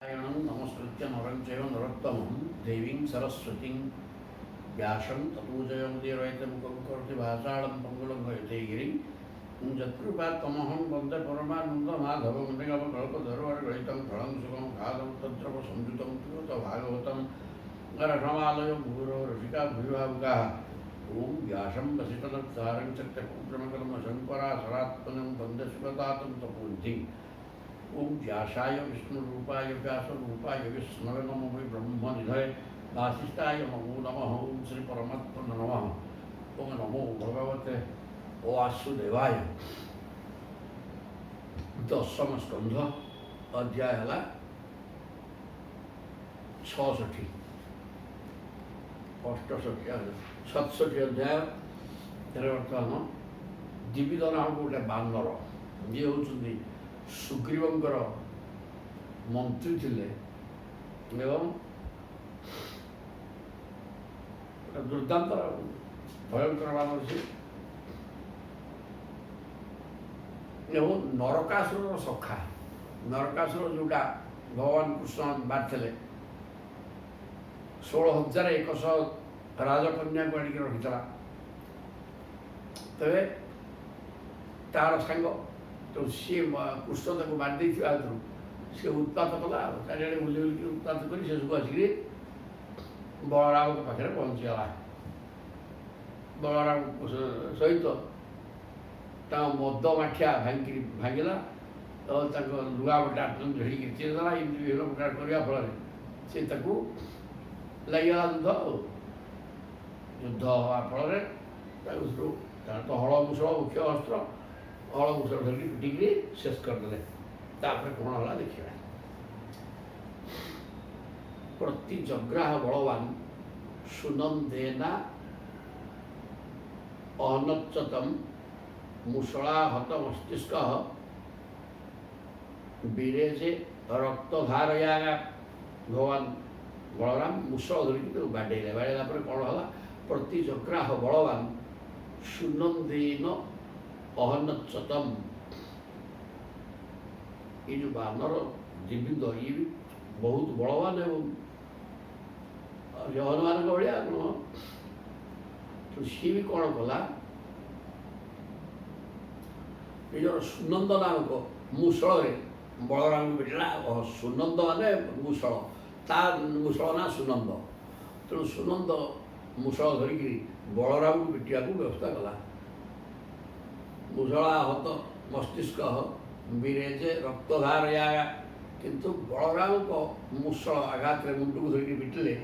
नमस्कृत्य नरं चैव नरोत्तमं देवीं सरस्वतीं व्यासं ततो जयमुदीरयितमुखं करोति भाषाणं पङ्गुलं भजते गिरिं यत्कृपात्तमहं वन्दे परमानन्दमाधवं निगमकल्पतरुर्गलितं फलं सुखं खादं तद्रवसंयुतं पिबत भागवतं गुरो रसिका भूविभावुकाः ॐ व्यासं वसिष्ठदत्तारं शक्त्यपूर्णकर्मशङ्करासरात्मनं वन्दे सुगतातं तपोनिधिम् ओम व्यासाय विष्णुरूपाय व्यासरूपाय विष्णवे नमो वै ब्रह्मनिधये वासिष्ठाय नमो नमः। ओम श्री परमात्मने नमः। ओम नमो भगवते वासुदेवाय। दशम स्कंध अध्याय है 66 67 अध्याय बर्तमान दिविदना गोटे बानर जी होती सुग्रीवंकर मंत्री थिले एवं दुर्दांत भयंकर बानर से नरकासुर सखा नरकासुर जोटा भगवान कृष्ण बांधे 16,100 राजकन्या को आनिक रखी तेरे तार सांग तो सी कृष्ण ताको मारिदे सी उत्पात कला चारिड़े बुले बुल उत्पात कर शेष आसिक बलराम पाखे पहुँचीगला। बलराम सहित मद माठिया भांगला और लुगापटा झड़ी चेदेला एमती विभिन्न प्रकार करने फल से लगिगला युद्ध हवा फल तो हल मुसल मुख्य अस्त्र हल मुसल धरिकी पिटिकी शेष करदे। कौन है देखा प्रति जग्राह बलवान सुनंदेना अनच्चतम मुसलाहत मस्तिष्क बीरेजे रक्तधारया। भगवान बलराम मुसल धरिकी बाड़े बाड़ेला कौन है प्रति जग्राह बलवान सुनंदेन अहनच्चतम। ये जो बानर दिविंद ये भी बहुत बलवान है हनुमान का भाया तो सी भी कौन कला निजर सुनंद नामक मुसल बलराम पिटिला सुनंद माने मुसल ता मुसल ना सुनंद तेणु सुनंद मुसल धरिकी बलराम को पिटिया व्यवस्था कला। मुसलाहत मस्तिष्क बीरेजे रक्तधारया किंतु बलराम को मुसल आघात मुंड को धरिकी पिटिले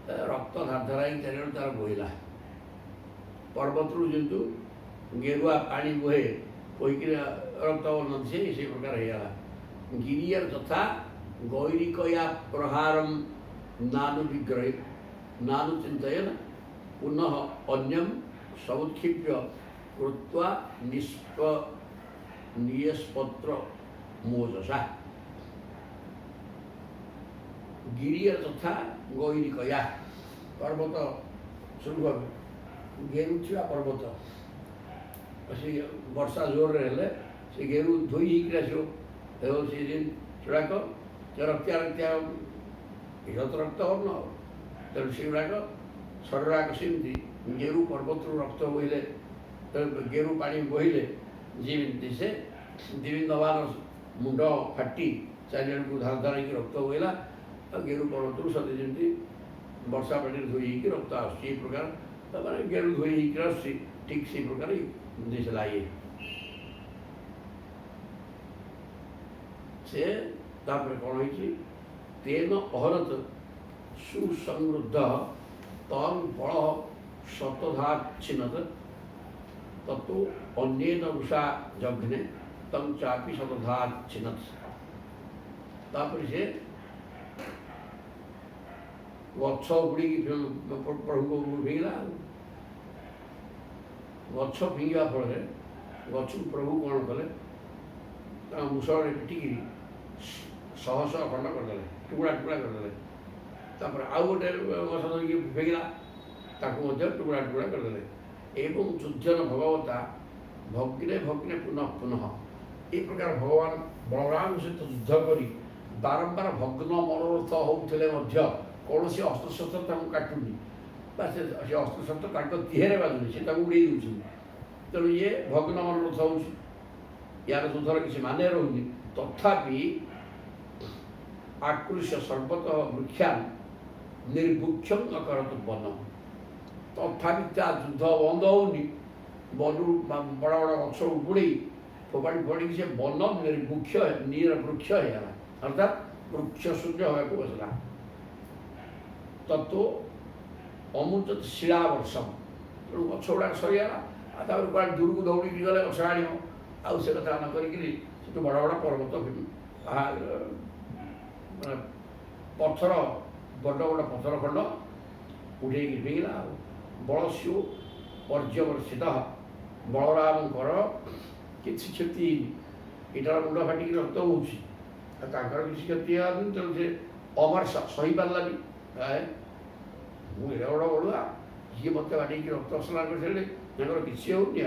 रक्त धारधारा चारिड़ तार बोहला। पर्वत जंतु गेरुआ पानी बोहे बोक रक्त बन से प्रकार होगा। गिरियर तथा गौरिकया प्रहारम नानु विग्रह नानु चिंतन पुनः अन्यम समुत्क्षिप्य कृत्वा नियस्पत्र मोजसा। गिरिय तथा गौरिकया पर्वत शुरू गेरु था पर्वत से वर्षा जोर से गेरु धोई आसो से दिन सेगुड़ाक रक्तिया रक्तिया ये तो रक्त वर्ण तेणु से गुड़ाक सरराक सेमती गेरु पर्वत रक्त बोहिले गेरु पानी बोहिले जी से दिविंद बानर मुंड फाटी चारिड़ को धार धार रक्त बोहला गेरु पर्वत सदी जमी वर्षा पानी धोई रक्त आस प्रकार मैंने गेरु धोई ठीक से प्रकार दिशला ये से कौन हो तेन अहरत सुसमृद्ध तम बल शतधाच्छिन्नत तत्व अन्येन रुषा जघ्ने तम चापी शतधाच्छिन्नत। से गछ बुड़ी प्रभु को फिंगला गछ फिंगा फल गछ प्रभु कौन कले मुसल पिटिकी शह शह खंड करदे टुकड़ा टुकड़ा करदे आउ गोटे गछ धरिकी फिंगला टुकड़ा टुकड़ा करदे एवं युद्धन भगवता भग्ने भग्ने पुनः पुनः ये प्रकार भगवान बलराम सहित युद्ध करी ବାରମ୍ବାର ଭଗ୍ନ ମନୋରଥ ହେଉଥିଲେ ମଧ୍ୟ କୌଣସି ଅସ୍ତ୍ରଶସ୍ତ୍ର ତାଙ୍କୁ କାଟୁନି ବା ସେ ଅସ୍ତ୍ରଶସ୍ତ୍ର ତାଙ୍କ ଦେହରେ ବାଜୁନି, ସେ ତାଙ୍କୁ ଉଡ଼େଇ ଦେଉଛନ୍ତି। ତେଣୁ ଇଏ ଭଗ୍ନ ମନୋରଥ ହେଉଛି, ୟାର ଯୁଦ୍ଧର କିଛି ମାନେ ରହୁନି। ତଥାପି ଆକୃଷ୍ୟ ସର୍ବତଃ ବୃକ୍ଷାନ୍ ନିର୍ବୁକ୍ଷଂ ଅକରତ ବନମ୍, ତଥାପି ତା ଯୁଦ୍ଧ ବନ୍ଦ ହେଉନି। ବନରୁ ବଡ଼ ବଡ଼ ଗଛ ଉପୁଡ଼େଇ ଫୋପାଡ଼ି ଫୋପାଡ଼ିକି ସେ ବନ ନିରବୃକ୍ଷ ହେଇଗଲା, ଅର୍ଥାତ୍ ବୃକ୍ଷ ଶୂନ୍ୟ ହେବାକୁ ବସିଲା। ତତ୍ତ୍ୱ ଅମୁଚତ ଶିଳା ବର୍ଷମ, ତେଣୁ ଗଛ ଗୁଡ଼ାକ ସରିଗଲା। ଆଉ ତାପରେ କୁଆଡ଼େ ଦୂରକୁ ଦୌଡ଼ିକି ଗଲେ ଗଛ ଆଣିବ, ଆଉ ସେ କଥା ନ କରିକିରି ସେଠୁ ବଡ଼ ବଡ଼ ପର୍ବତ ମାନେ ପଥର ବଡ଼ ବଡ଼ ପଥର ଖଣ୍ଡ ଉଠେଇକି ଫିଙ୍ଗିଲା। ଆଉ ବଳସ୍ୟୁ ପର୍ଯ୍ୟବର୍ଷିତ, ବଳରାମଙ୍କର କିଛି କ୍ଷତି ହେଇନି। ଏଇଟାର ମୁଣ୍ଡ ଫାଟିକି ରକ୍ତ ହେଉଛି, ଆଉ ତାଙ୍କର କିଛି କ୍ଷତି ହେଲାନି। ତେଣୁ ସେ ଅମର ସହିପାରିଲାନି, ମୁଁ ଏଡ଼େ ବଡ଼ ବଢ଼ୁଆ, ଯିଏ ମୋତେ ବାଡ଼େଇକି ରକ୍ତ ସ୍ନାନ କରିସାରିଲେ, ତାଙ୍କର କିଛି ହେଉନି।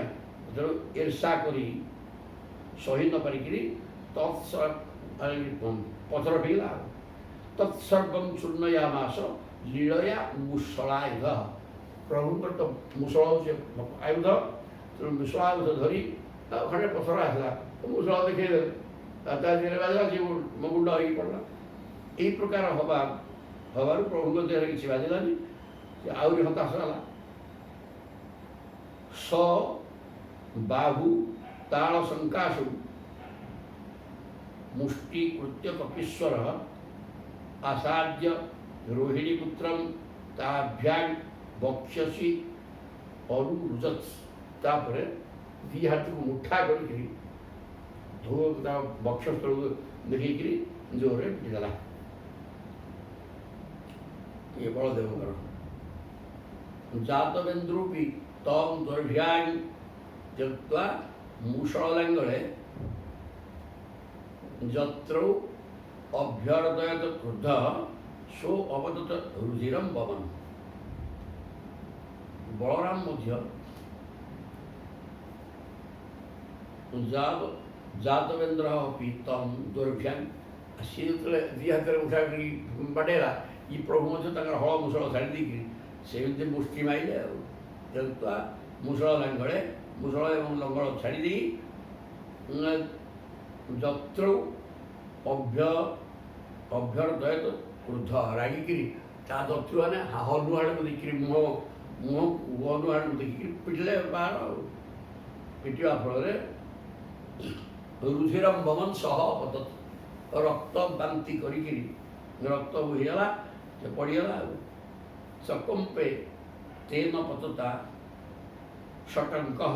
ତେଣୁ ଈର୍ଷା କରି ସହି ନ ପାରିକିରି ପଥର ଫିଙ୍ଗିଲା। ତତ୍ସର୍ବଂ ଚୂର୍ଣ୍ଣୟାମାସ ଲୀଳୟା ମୁଷଳାୟୁଧ, ପ୍ରଭୁଙ୍କର ତ ମୁଷଳ ହେଉଛି ଆୟୁଧ। ତେଣୁ ମୁଷଳ ଆୟୁଧ ଧରି ଆଉ ଖଣ୍ଡେ ପଥର ଆସିଲା, ମୁଷଳ ଦେଖେଇଦେଲେ, ତା ଦେହରେ ବାଜିଲା, ସେ ମୋ ଗୁଣ୍ଡ ହେଇକି ପଡ଼ିଲା। ଏହି ପ୍ରକାର ହେବାରୁ ପ୍ରଭୁଙ୍କ ଦେହରେ କିଛି ବାଜିଲାନି, ସେ ଆହୁରି ହତାଶ ହେଲା। ସ ବାହୁ ତାଳ ଶଙ୍କାଶୁ ମୁଷ୍ଟିକୃତ୍ୟ କପୀଶ୍ୱର ଆସାଦ୍ୟ ରୋହିଣୀ ପୁତ୍ରಂ ତାଭ୍ୟାଂ ବକ୍ଷ୍ୟସି ଅରୁରୁଜତ୍, ତାପରେ ଦୁଇ ହାତକୁ ମୁଠା କରିକିରି ତା ବକ୍ଷସ୍ଥଳକୁ ଦେଖିକିରି ଜୋରରେ ପିଟିଦେଲା। ଇଏ ବଳଦେବଙ୍କର। ଜାତବେନ୍ଦ୍ରୁପି ତମ୍ ଦୈର୍ଘ୍ୟାଂ ତ୍ୟକ୍ତ୍ୱା ମୁଷଳଲାଙ୍ଗଳେ ଯତ୍ରୌ ଅଭ୍ୟର୍ଦୟତ କ୍ରୁଦ୍ଧ ସୋ ଅବଦତ ରୁଧିରମ୍ ବମନ୍। ବଳରାମ ମଧ୍ୟ ଜାତବେନ୍ଦ୍ର ଅପି ତମ୍ ଦୈର୍ଘ୍ୟାଂ, ସିଏ ଯେତେବେଳେ ଦୁଇ ହାତରେ ଉଠା କରି ବାଡ଼େଇଲା, ଇ ପ୍ରଭୁ ମଧ୍ୟ ତାଙ୍କର ହଳ ମୁଷଳ ଛାଡ଼ି ଦେଇକି ସେମିତି ମୁଷ୍ଟି ମାଇଲେ। ଆଉ ତ୍ୟକ୍ତ୍ୱା ମୁଷଳ ଲାଙ୍ଗଳେ, ମୁଷଳ ଏବଂ ଲଙ୍ଗଳ ଛାଡ଼ି ଦେଇ ଯତ୍ରୌ ଅଭ୍ୟର୍ଦୟତ କ୍ରୁଦ୍ଧ, ରାଗିକିରି ତା ଯତ୍ରୁ ମାନେ ହନୁ ଆଡ଼କୁ ଦେଖିକିରି ମୁହଁ ହନୁ ଆଡ଼କୁ ଦେଖିକିରି ପିଟିଲେ ବାହାର। ଆଉ ପିଟିବା ଫଳରେ ରୁଧିରମ୍ ବମନ୍ ସହ ଅବଦତ୍, ରକ୍ତ ବାନ୍ତି କରିକିରି ରକ୍ତ ବୋହିଗଲା, ସେ ପଡ଼ିଗଲା। ଆଉ ସକମ୍ପେ ତେନ ପତତା ଷଟଙ୍କଃ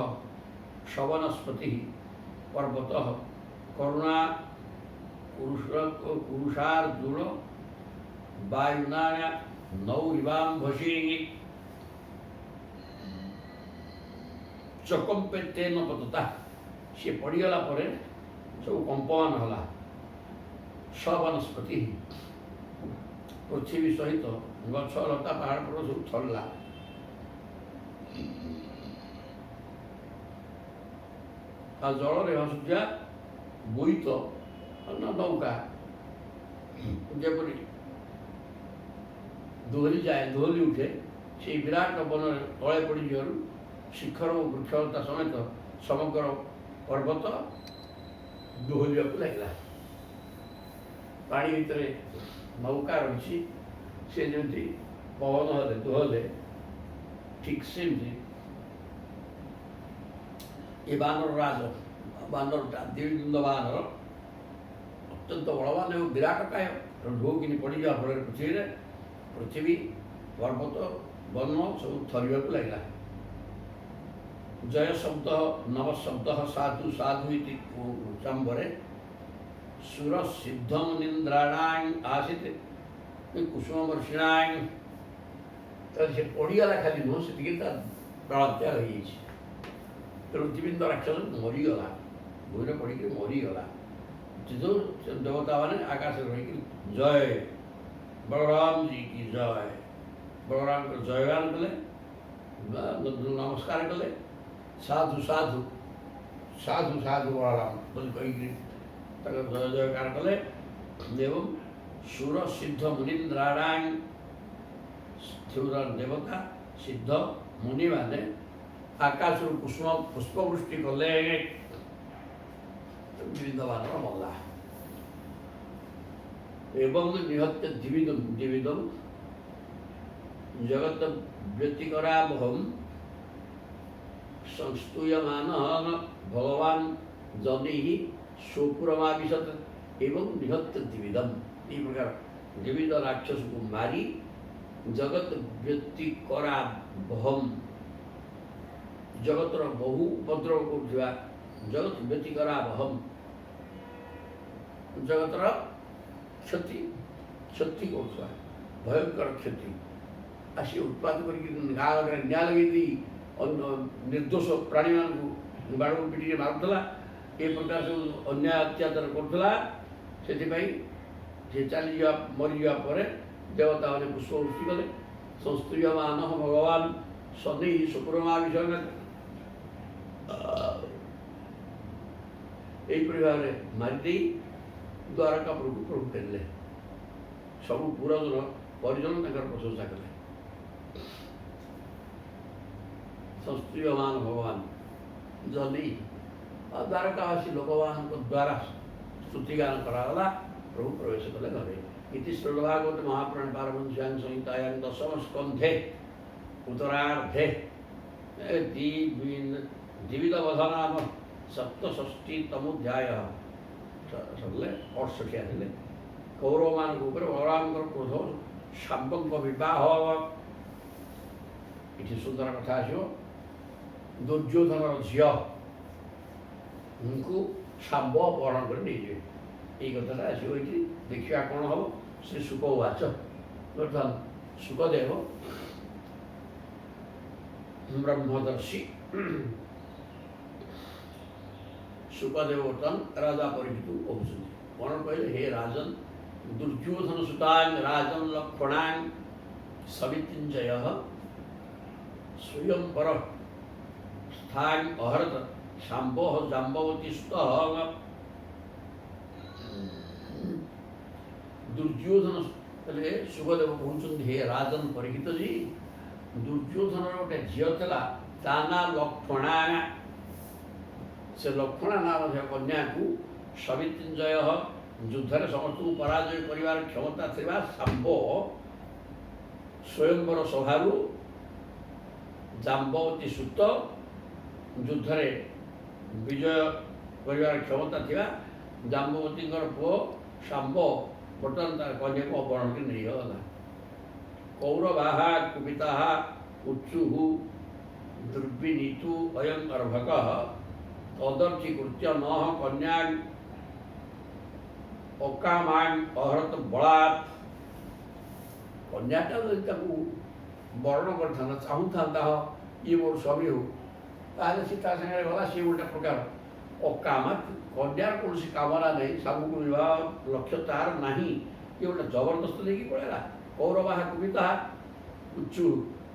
ଶବନସ୍ପତି ପର୍ବତଃ କରୁଣା ପୁରୁଷାର୍ଜୁନ ବାୟୁନା ନୌରିବାମ୍ଭସୀ। ଚକମ୍ପେ ତେନ ପତତା, ସେ ପଡ଼ିଗଲା ପରେ ସବୁ କମ୍ପମାନ ହେଲା। ସବନସ୍ପତି, ପୃଥିବୀ ସହିତ ଗଛ ଲତା ପାହାଡ଼ ପର୍ବତ ସବୁ ଥରିଲା। ଆଉ ଜଳରେ ହସୁଥିବା ବୋଇତ ନୌକା ଯେପରି ଦୋହଲି ଉଠେ, ସେଇ ବିରାଟ ବନରେ ତଳେ ପଡ଼ିଯିବାରୁ ଶିଖର ଓ ବୃକ୍ଷଲତା ସମେତ ସମଗ୍ର ପର୍ବତ ଦୋହଲିବାକୁ ଲାଗିଲା। ପାଣି ଭିତରେ ନୌକା ରହିଛି, ସେ ଯେମିତି ପବନ ହେଲେ ଦୋହଲେ, ଠିକ୍ ସେମିତି ଏ ବାନର ବାନରଟା ଦେବୀଦଣ୍ଡ ବାନର ଅତ୍ୟନ୍ତ ବଳବାନ ଏବଂ ବିରାଟକାୟ। ଢୋକିନି ପଡ଼ିଯିବା ଫଳରେ ପୃଥିବୀ ପର୍ବତ ବନ ସବୁ ଥରିବାକୁ ଲାଗିଲା। ଜୟ ଶବ୍ଦ ନବ ଶବ୍ଦ ସାଧୁ ସାଧୁ ଇତି ଚାମ୍ବରେ ସୁର ସିଦ୍ଧମ ନିନ୍ଦ୍ରାଣାଂ ଆସିତ କୁସୁମ ବର୍ଷିଣାଂ। ସେ ପଡ଼ିଗଲା ଖାଲି ନୁହଁ, ସେତିକି ତା ପ୍ରାଣତ୍ୟାଗ ହେଇଯାଇଛି। ତେଣୁ ଦିବିନ୍ଦ ରାକ୍ଷସ ମରିଗଲା, ଭୂଇଁରେ ପଡ଼ିକି ମରିଗଲା। କିନ୍ତୁ ସେ ଦେବତାମାନେ ଆକାଶରେ ରହିକି ଜୟ ବଳରାମ ଜୀ କି ଜୟ, ବଳରାମଙ୍କର ଜୟଗାନ କଲେ, ନମସ୍କାର କଲେ। ସାଧୁ ସାଧୁ ସାଧୁ ସାଧୁ ବଳରାମ ବୋଲି କହିକି ତାଙ୍କର ଜୟ ଜୟକାର କଲେ। एवं सुर सिद्ध मुनीन्द्राणां स्थूर देवता सिद्ध मुनि माने आकाश कुसुम पुष्पवृष्टि कले विविधमान मल्ला एवं निहत्य दिविदम जगत व्यतिकरावहम संस्तूयमान भगवान जनि स्वपुरमाविशत एवं निहत्य दिविदम। ये प्रकार दिविद राक्षस को मारी जगत व्यतिकरावहम जगतर बहु उपद्रव करुवा जगत व्यतिकरावहम जगतर क्षति क्षति करुवा भयंकर क्षति आसी उत्पाद करके गाँव निआ लगे निर्दोष प्राणी मान बाड़ पिटी मारूला ए प्रकार सब अन्याय अत्याचार करुला से चली जा मरी जा देवता मैंने पुष्पवृष्टि कले संस्तूयमान भगवान सदै सुपुरमा विषय यहीपरि भाव में मारिदे द्वारका प्रभु प्रभु फेरले सब पुराजन परिजन प्रशंसा कले संस्तूयमान भगवान जनि द्वारकावासी लोकमान द्वारा स्तुतिगान कराला प्रभु प्रवेश कले घरे। इति श्रीमद्भागवत महापुराण पारमहंस्यां संहितायां दशम स्कंधे उत्तरार्धे द्विविधवध नाम सप्तषष्टितमोध्याय सबले 68 आसिले कौरव मान भगवान क्रोध शाम्बक विवाह इति सुंदर कथा आसो दुर्योधन झील उनको शाम्ब अपहरण कर नहीं ये कथा आसो देखा कौन हम श्री शुक उवाच बर्तमान शुकदेव ब्रह्मदर्शी शुकदेव बर्तमान राजा परीक्षित कहते कौन कहले हे राजन दुर्योधन सुतांग राजन लक्षणांग सवितिंजय स्वयंवर स्थान अहरत शाम्बो जाम्बवती सुत दुर्योधन कहले सुखदेव कहते हे राजन परीक्षित जी दुर्योधन गोटे झील था ता ना लक्षणा से लक्षणा नाम कन्या को सवितिंजय युद्ध में समस्त पराजय कर क्षमता था शाम्ब स्वयंवर सभारू जाम्बवती सुत युद्ध में विजय कर क्षमता था जाम्बवती पुओ शाम्ब बर्तमान तार कन्या को अपहरण कर नहीं गला। कौरवा कुपिता उच्चु दुर्विनीतु अयं अर्भक तदर्थीकृत्य न कन्या अकामान अहरत बलात् कन्याटा वर्ण कर चाहूता ये मोर स्वामी हो सी सागर गला सी गोटे प्रकार अकामात कन्यार कौन कामना नहीं सब को विवाह लक्ष्य तार नहीं ये गोटे जबरदस्त लेकिन पड़ेगा। कौरवा कुपिता उच्चु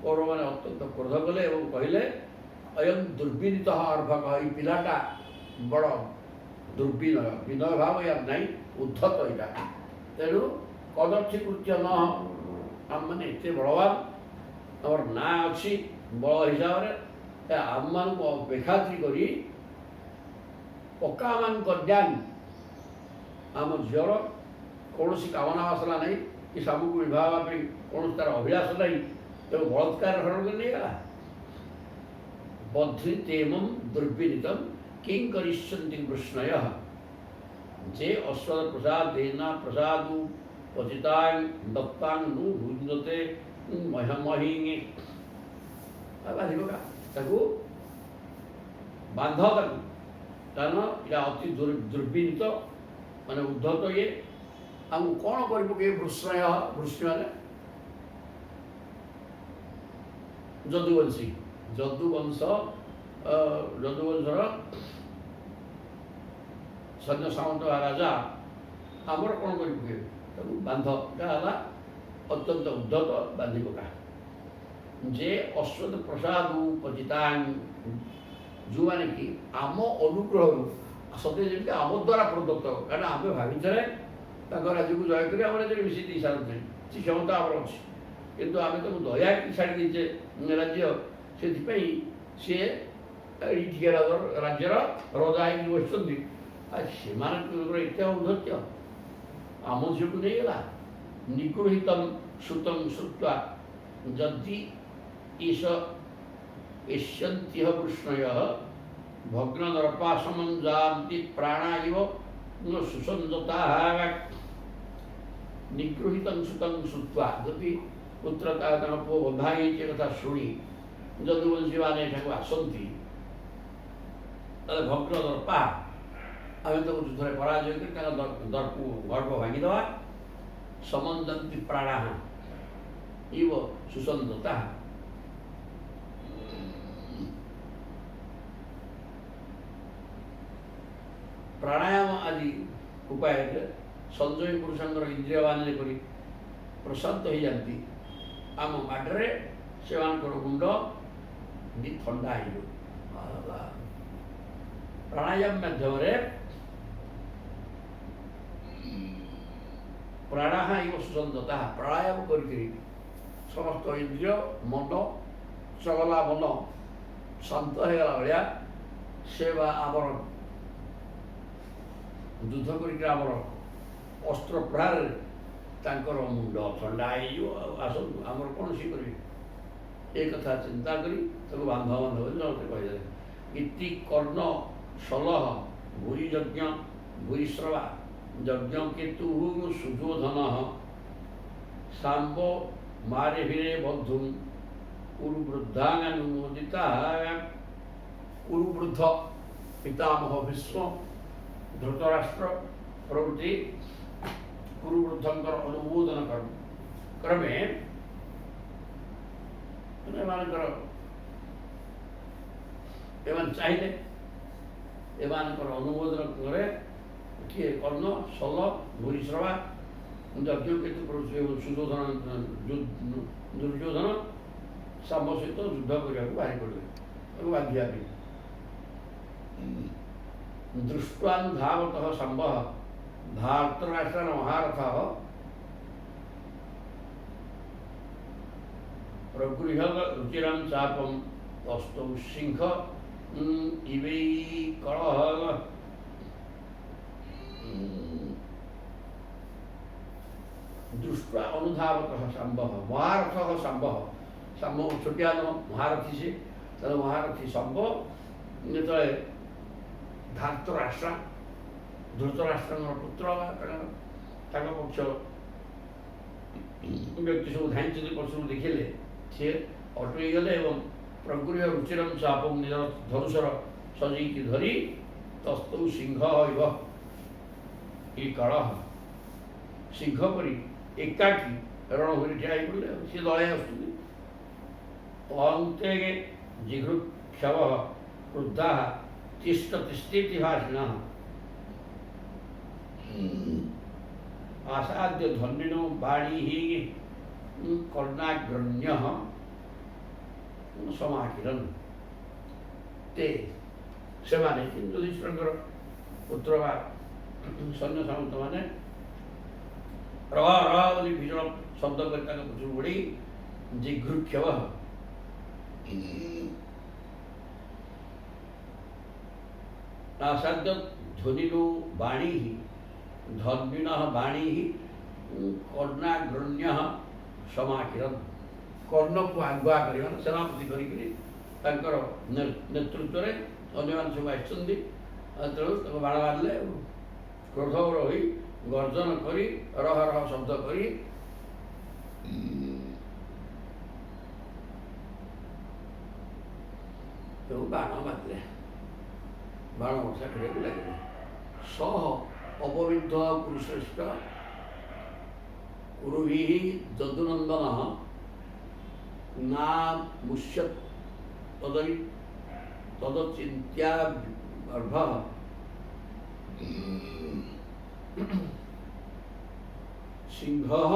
कौरव मैंने अत्यंत क्रोध कले और कहले अयम दुर्विनीत अर्भक ये पिलाटा बड़ दुर्विनय विनय भाव या नहीं उद्धत यहाँ तेणु कदर्थीकृत्य न आम मैंने एत बलवान आम ना अच्छी बल हिसाब से आम मान बेखाती करी पक्कामान कन्यान आम झीर कौन कामना आसला नहीं कि सबको विवाह कौन तार अभिलाष नहीं तो बलात्कार हरण कर नहीं गला। बध्रितेम दुर्विनीतम किं करिष्यन्ति कृष्णय जे अस्वद प्रसाद देना प्रसादु पतितां दत्तां नु भुजते महमहिंगे बांध कारण या अति दुर्विनीत माने उद्धत ये आमको कौन कर पके वृष्णय वृष्णि माने जदुवंशी जदुवंश जदुवंशर सैन्य सामंत राजा आमर कौन कर पके बांध है अत्यंत उद्धत बांधि पका जे अश्वत प्रसाद पतितां जो मैंने कि आम अनुग्रह सत्य जमी आम द्वारा प्रदत्त कारण आम भाई ତାଙ୍କ ରାଜ୍ୟକୁ ଜୟ କରି ଆମ ରାଜ୍ୟରେ ମିଶେଇ ଦେଇ ସାରନ୍ତେଣି, ସେ କ୍ଷମତା ଆମର ଅଛି। କିନ୍ତୁ ଆମେ ତାକୁ ଦୟାକି ଛାଡ଼ି ଦେଇଛେ ରାଜ୍ୟ, ସେଥିପାଇଁ ସିଏ ଏଇଠିକା ରାଜ୍ୟର ରଜା ହେଇକି ବସିଛନ୍ତି। ଆଉ ସେମାନଙ୍କର ଏତେ ଔଦ୍ଧତ୍ୟ, ଆମ ଝିଅକୁ ନେଇଗଲା। ନିଗୃହୀତଂ ସୁତଂ ଶ୍ରୁତ୍ୱା ଯଦି ଈଶ ଏଷ୍ୟନ୍ତିହ କୃଷ୍ଣୟଃ ଭଗ୍ନଦର୍ପାସମଂ ଯାନ୍ତି ପ୍ରାଣା ଇବ ସୁସଞ୍ଜତାଃ। ନିଗୃହୀତଂ ସୁତଂ ଶ୍ରୁତ୍ୱା, ଯଦି ପୁତ୍ର ତାଙ୍କ ପୁଅ ବନ୍ଧା ହେଇଛି କଥା ଶୁଣି ଯଦୁବଂଶୀମାନେ ଏଠାକୁ ଆସନ୍ତି, ତାହେଲେ ଭଗ୍ନ ଦର୍ପା, ଆମେ ତାକୁ ଯୁଦ୍ଧରେ ପରାଜୟ କରି ତାଙ୍କ ଗର୍ଭ ଭାଙ୍ଗିଦେବା। ସମଞ୍ଜନ୍ତି ପ୍ରାଣାଃ ଇବ ସୁସଞ୍ଜତାଃ। ପ୍ରାଣାୟାମ ଆଦି ଉପାୟରେ ସଞ୍ଜୟ ପୁରୁଷଙ୍କର ଇନ୍ଦ୍ରିୟ ବାନ ଯେପରି ପ୍ରଶାନ୍ତ ହେଇଯାନ୍ତି, ଆମ ମାଟିରେ ସେମାନଙ୍କର ମୁଣ୍ଡ ଥଣ୍ଡା ହେଇଯିବ। ପ୍ରାଣାୟାମ ମାଧ୍ୟମରେ ପ୍ରାଣାଃ ଇବ ସୁସଞ୍ଜତାଃ, ପ୍ରାଣାୟାମ କରିକିରି ସମସ୍ତ ଇନ୍ଦ୍ରିୟ ମନ ଚଗଲା ମନ ଶାନ୍ତ ହେଇଗଲା ଭଳିଆ ସେ ବା ଆମର ଯୁଦ୍ଧ କରିକି ଆମର ଅସ୍ତ୍ର ପ୍ରହାରରେ ତାଙ୍କର ମୁଣ୍ଡ ଥଣ୍ଡା ହେଇଯିବ। ଆଉ ଆସନ୍ତୁ ଆମର କ'ଣ ସିଏ କରିବେ, ଏ କଥା ଚିନ୍ତା କରି ତାକୁ ବାନ୍ଧବ ବୋଲି ସମସ୍ତେ କହିଦେଲେ। ଇତି କର୍ଣ୍ଣ ସଲହ ଭୂରି ଯଜ୍ଞ ଭୂରିଶ୍ରବା ଯଜ୍ଞ କେତୁ ସୁଯୋଧନ ସାମ୍ବ ମାରେ ଭିରେ ବଧୂ କୁରୁ ବୃଦ୍ଧାନୁମୋଦିତା। କୁରୁ ବୃଦ୍ଧ ପିତାମହ ଭୀଷ୍ମ ଧୃତରାଷ୍ଟ୍ର ପ୍ରଭୃତି କୁରୁ ବୃଦ୍ଧଙ୍କର ଅନୁମୋଦନ କ୍ରମେ ଏମାନଙ୍କର ଏମାନେ ଚାହିଁଲେ, ଏମାନଙ୍କର ଅନୁମୋଦନ କରେ କିଏ? କର୍ଣ୍ଣ, ସଲ, ଭୂରିଶ୍ରବା, ଯଜ୍ଞକେତୁ ସୁଯୋଧନ ଦୁର୍ଯ୍ୟୋଧନ ଶାମ୍ବ ସହିତ ଯୁଦ୍ଧ କରିବାକୁ ବାହାରି ପଡ଼ିଲେ, ତାକୁ ବାନ୍ଧିବା ପାଇଁ। ଦୃଷ୍ଟ୍ୱାନ୍ ଧାବତଃ ଶାମ୍ବଃ ଧାର୍ତ୍ତରାଷ୍ଟ୍ରାନ୍ ମହାରଥଃ ପ୍ରଗୃହ୍ୟ ରୁଚିରାଂ ଚାପଂ ତଷ୍ଟୌ ସିଂହ ଇବୈକଳଃ। ଦୃଷ୍ଟ୍ୱା ଅନୁଧାବତଃ ଶାମ୍ବଃ ମହାରଥଃ ଶାମ୍ବଃ, ଶାମ୍ବ ଛୋଟିଆ ମହାରଥୀ ସେ, ତାହେଲେ ମହାରଥୀ ଶାମ୍ବ ଯେତେବେଳେ ଧାର୍ତ୍ତରାଷ୍ଟ୍ର ଧୃତରାଷ୍ଟ୍ରଙ୍କର ପୁତ୍ର ତାଙ୍କ ପକ୍ଷ ବ୍ୟକ୍ତି ସବୁ ଧାଇଁଛନ୍ତି ପଛରୁ ଦେଖିଲେ, ସିଏ ଅଟକି ଗଲେ ଏବଂ ପ୍ରଗୃହ୍ୟ ରୁଚିରଂ ଚାପଂ ନିଜ ଧନୁଷର ସଜେଇକି ଧରି ତସ୍ତୌ ସିଂହ ଇବ ଇ କଳଃ, ସିଂହ ପରି ଏକାକୀ ରଣଭୂମି ଠିଆ ହେଇ ପଡ଼ିଲେ। ସିଏ ଦଳେ ଆସୁଛନ୍ତି। ଅନ୍ତେ ଜିଘୃକ୍ଷବଃ କ୍ରୁଦ୍ଧାଃ ତିଷ୍ଠ ତିଷ୍ଠେତି ଭାଷିଣଃ ଆସାଦ୍ୟ ଧନ୍ୱିନୋ ବାଣୀଃ କର୍ଣ୍ଣାଗ୍ରଣ୍ୟଃ ସମାକିରନ୍। ତେ ସେମାନେ ଯୁଧିଷ୍ଠିରଙ୍କର ପୁତ୍ର ବା ସୈନ୍ୟ ସାମନ୍ତମାନେ ରହ ରହ ବୋଲି ଭୀଷଣ ଶବ୍ଦ କରି ତାଙ୍କ ପଛରୁ ଗୋଡ଼ି ଜିଘୃକ୍ଷବଃ ଆସାଦ୍ୟ ଧ୍ୱନିନୋ ବାଣୀଃ ଧନ୍ୱିନଃ ବାଣୀଃ କର୍ଣ୍ଣାଗ୍ରଣ୍ୟଃ ସମାକିରନ୍। କର୍ଣ୍ଣକୁ ଆଗୁଆ କରି ମାନେ ସେନାପତି କରିକିରି ତାଙ୍କର ନେତୃତ୍ୱରେ ଅନ୍ୟମାନେ ସବୁ ଆସିଛନ୍ତି। ତେଣୁ ତାଙ୍କୁ ବାଣ ମାରିଲେ, କ୍ରୋଧର ହୋଇ ଗର୍ଜନ କରି ରହ ରହ ଶବ୍ଦ କରି ତାକୁ ବାଣ ମାରିଲେ, ବାଣ ବର୍ଷା କରିବାକୁ ଲାଗିଲେ। ସହ ଅପବିଦ୍ଧ କୁରୁଶ୍ରେଷ୍ଠ କୁରୁଭିଃ ଯଦୁନନ୍ଦନଃ ନା ମୁଷ୍ୟତ୍ ତଦଚିନ୍ତ୍ୟା ଗର୍ଭଃ ସିଂହଃ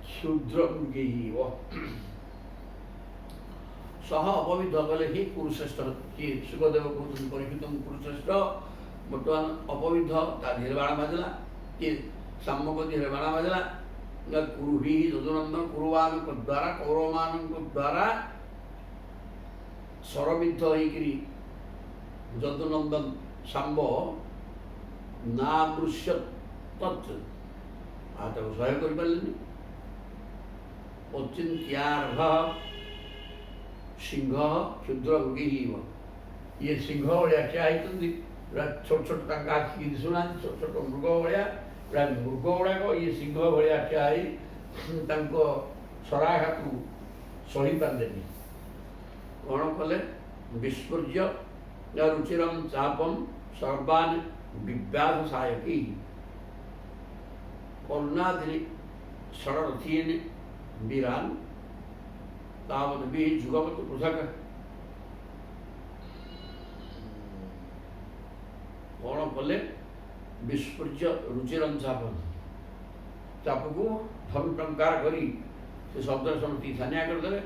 କ୍ଷୁଦ୍ରମୃଗୈଃ। ସହ ଅପବିଦ୍ଧ କଲେ ହିଁ କୁରୁଶ୍ରେଷ୍ଠ, କିଏ? ସୁଖଦେବ କହୁଛନ୍ତି ପରୀକ୍ଷିତ କୁରୁଶ୍ରେଷ୍ଠ ବର୍ତ୍ତମାନ ଅପବିଦ୍ଧ, ତା ଦେହରେ ବାଣ ବାଜିଲା। कि शाम्ब को देहरे बाण बाजला कुरुभिः यदुनन्दन कुरुवानଙ୍କ द्वारा कौरवମାନଙ୍କ द्वारा शरबिद्ध होइकरी यदुनन्दन शाम्ब नामृष्य तत् आताକୁ ସହ୍ୟ କରିପାରିଲେନି। ଅଚିନ୍ତ୍ୟାର୍ହ ସିଂହ କ୍ଷୁଦ୍ର ମୃଗୀବ ଇଏ ସିଂହ ଭଳିଆ ଠିଆ ହେଇଛନ୍ତି ପୁରା ଛୋଟ ଛୋଟ ତାଙ୍କ ଆଖି ଦିଶୁନାହାନ୍ତି ଛୋଟ ଛୋଟ ମୃଗ ଭଳିଆ ପୁରା ମୃଗ ଗୁଡ଼ାକ ଇଏ ସିଂହ ଭଳିଆ ଠିଆ ହେଇ ତାଙ୍କ ଶରାଘାତକୁ ସହିପାରିଲେନି। କ'ଣ କଲେ ବିସ୍ଫୁର୍ଯ୍ୟ ରୁଚିରಂ ଚାପಂ ସର୍ବାନ୍ ବିବ୍ୟାଧ ସାୟକୀ करुणादिनी षडरथीन वीरान तावत भी जुगवत पृथक कौन कले विस्फुर्य रुचिरं चापन चाप को धन टंकार करी से शब्द समति छानिया करदे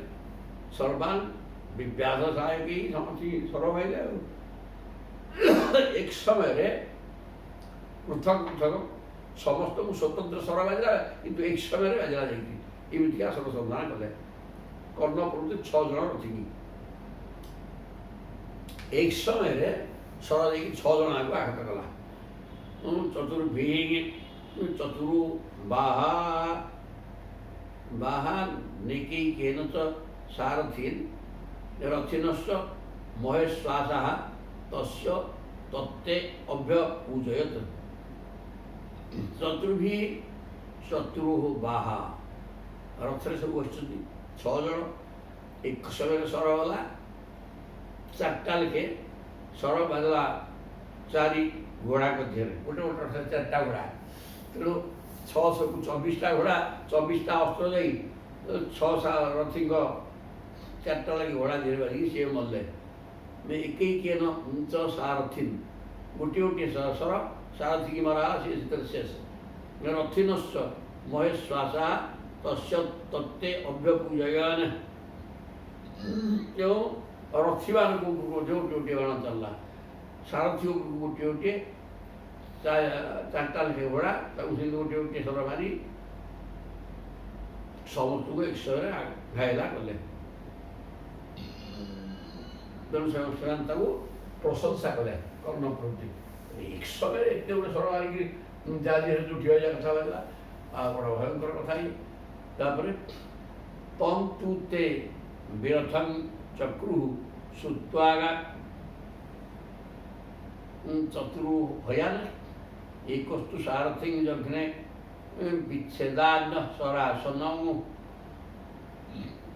सर्वान विव्याध सहायकी समति सरव है एक समय रे पृथक पृथक समस्त को स्वतंत्र स्वर बाजला किंतु एक समय बाजला जाइए एमती आसन संधान कले कर्ण प्रवृत्ति 6 जन रथिकी एक समय रे स्वर जाइए 6 जन आगे आघात कला चतुर्भीग चतुरु बाहा बाहा निकी केन च सारथीन रथिनश्च महेश्वासः तस्य तत्ते अभ्य पूजयत चतुर्भी शत्रु बाहा रथरे सब बसुँच 6 जन एक समय सर गला 4टा लेखे सर बाजला 4 घोड़ा मध्य गोटे गोटे रथ 4टा घोड़ा तेणु 24टा घोड़ा 24टा अस्त्र जा 6 रथी 4टा लगे घोड़ा धीरे बाजी सी मल्ले एक सारथी गोटे गोटे सर सारथी की मरा सी शेष रथिनश्च महेश्वासा तस्य तत्ते अभ्यपूजयन जो रथी मान को गोटे गोटे बाण चलला सारथी गोटे गोटे 4टा लेखे घोड़ा गोटे गोटे सर मारी समस्त को एक समय घायला कले तेणु ସେମାନେ ତାକୁ ପ୍ରଶଂସା କଲେ କର୍ଣ୍ଣ ପ୍ରତି एक समय ଏତେ ଗୋଟେ ସର ମାରିକି ଯାହା ଯେହେତୁ ଉଠିବା ଯାହା କଥା ହେଲା ଆଉ ବଡ଼ ଭୟଙ୍କର କଥା ହିଁ ତାପରେ ତମ୍ ତୁ ତେ ବିରଥଂ ଚକ୍ରୁ ସୁତ୍ୱାଗା ଚତୁରୁ ହୟାନ ଏକସ୍ତୁ ସାରଥିଂ ଯଜ୍ଞେ ବିଚ୍ଛେଦାନ ସରାସନ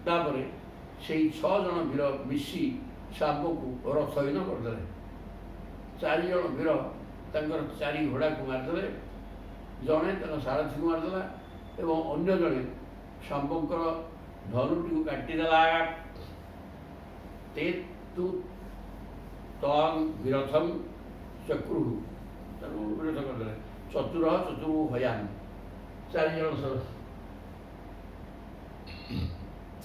ତାପରେ ସେଇ 6 ଜଣ ବୀର ମିଶି शाम्बକୁ रथहीन करदे 4 जन वीर तंकर 4 घोड़ा को मारदे जड़े सारथी को मारदेला एवं अन्य जड़े शाम्बकर धनुटी को काटिदेला ते तु तंग विरथम चक्रु विरथ करदे चतुर चतुर हयान 4 जन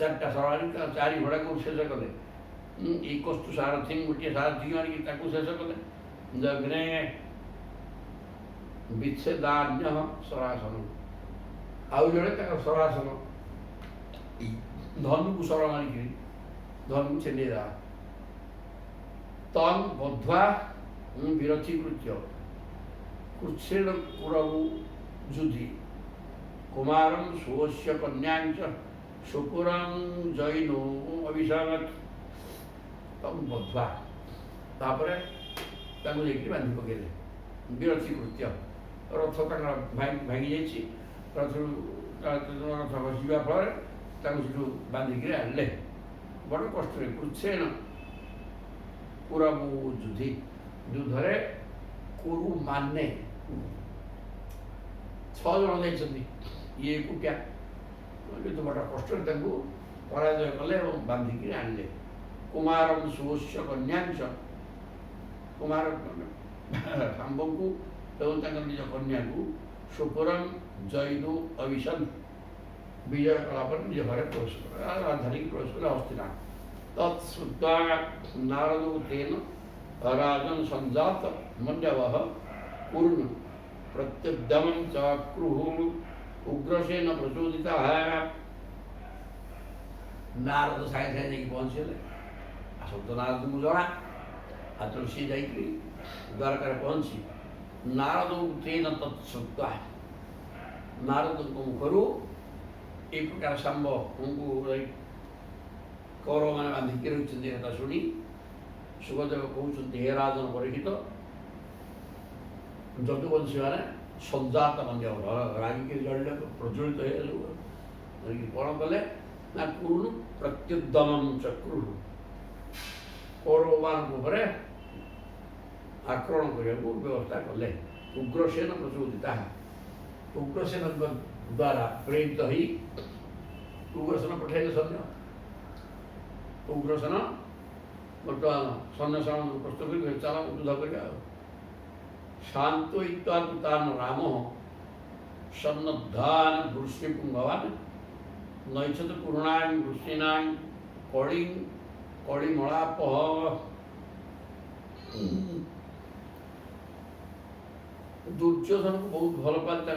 4टा सवारी 4 घोड़ा को शेष कले एकस्तु सारथी गोटे सारथी मारिकी शेष कले जग्ने विच्छेदान्य सरासन आउ जड़े सरासन धनु को सर मारिकी धनु छेदेदा तंग बध्वा विरथीकृत्य कृच्छेद कुरवु जुधि कुमारं स्वस्य कन्यांच शुकुरं जैनो अभिषागत तम बध्वा तापरे ताको लेकि बांधि पकेले विरथी कृत्य रथ भांगी जाइए रथ रथ बसवा फल से बांधिक आनले बड़ कष्ट कृच्छेन कुरमु जुधि युद्धरे कुरु माने 6 जन जाइछन्ति ये एकुटिया तो बड़ कष्ट पराजय कले और बांधिक आनले कुमारं स्वस्य कन्यांच कुमार शाम्ब को निज कन्या को सुपुरं जयनु अविशन विजय कलापर निज घर प्रवेश राजधानी की प्रवेश कर हस्तिना तत्श्रुत्वा नारदो तेन राजन संजात मन्यवः कुरुन् प्रत्युद्यमं चक्रुः उग्रसेन प्रचोदितः। नारद साଙ୍ଗे साଙ୍ଗे जाइक पहुँचले सब तो नारद को जଣା हाथ सी जाइकरी द्वारकार पहुँची नारद तेन तत्सुत्वा नारद मुखरू ए प्रकार सांब उनको कौरव मैंने बांधिक रही कथा शुणी सुखदेव कहते हे राजन परीक्षित जदुवंशी मैंने संजात बंध्य रागिक जड़े प्रज्वलित हो कौन कले ना कुरु प्रत्युद्यम चक्रु कौरव आक्रमण करने को व्यवस्था कले। उग्रसेन प्रचोदिता उग्रसेन द्वारा प्रेरित ही उग्रसेन पठाइले सैन्य उग्रसेन बर्तमान सैन्य सामंत प्रस्तुत कर चला युद्ध कर शांतोतान राम सन्नद्धान वृष्णिपुंगवान नैषत पूर्णां वृष्णीनां कलिमलाप दुर्योधन को बहुत भल पाते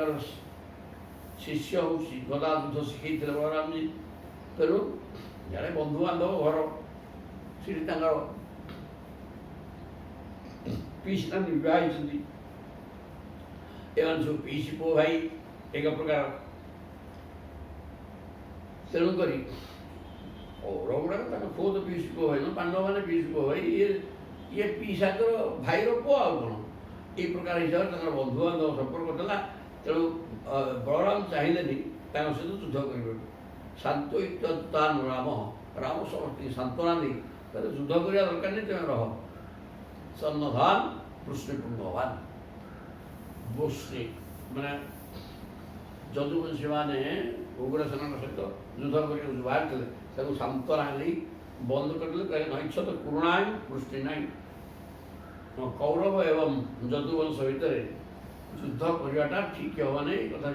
शिष्य हूँ गदा युद्ध शिखई थे बलराम जी तेणु जड़े बंधु बांधव घर से पीसी विवाह एवं सब पीसी पु भाई एक प्रकार तेणुक कौरव गुड़ाक पुओ तो पीसी पु भाई न पांडव मैंने पीसी पु भाई ये पीसाकर भाईर पुओ आ कौन ये प्रकार हिसाब से बंधु बांधव संपर्क था तेणु बलराम चाहिए सहित युद्ध कर शांतोतान राम राम समस्त सांत्वना दी युद्ध करने दरकार नहीं तुम रह सन्नधान वृष्णिपुंगवान वृष्णि मैंने जदुवंशी मैंने उग्रसेन सहित युद्ध कर बाहर थे सांत्वना नहीं बंद कर नैषत पूर्णा वृष्टि ना कौरव एवं जदुवंश भितर युद्ध करवाटा ठीक हम नहीं कथा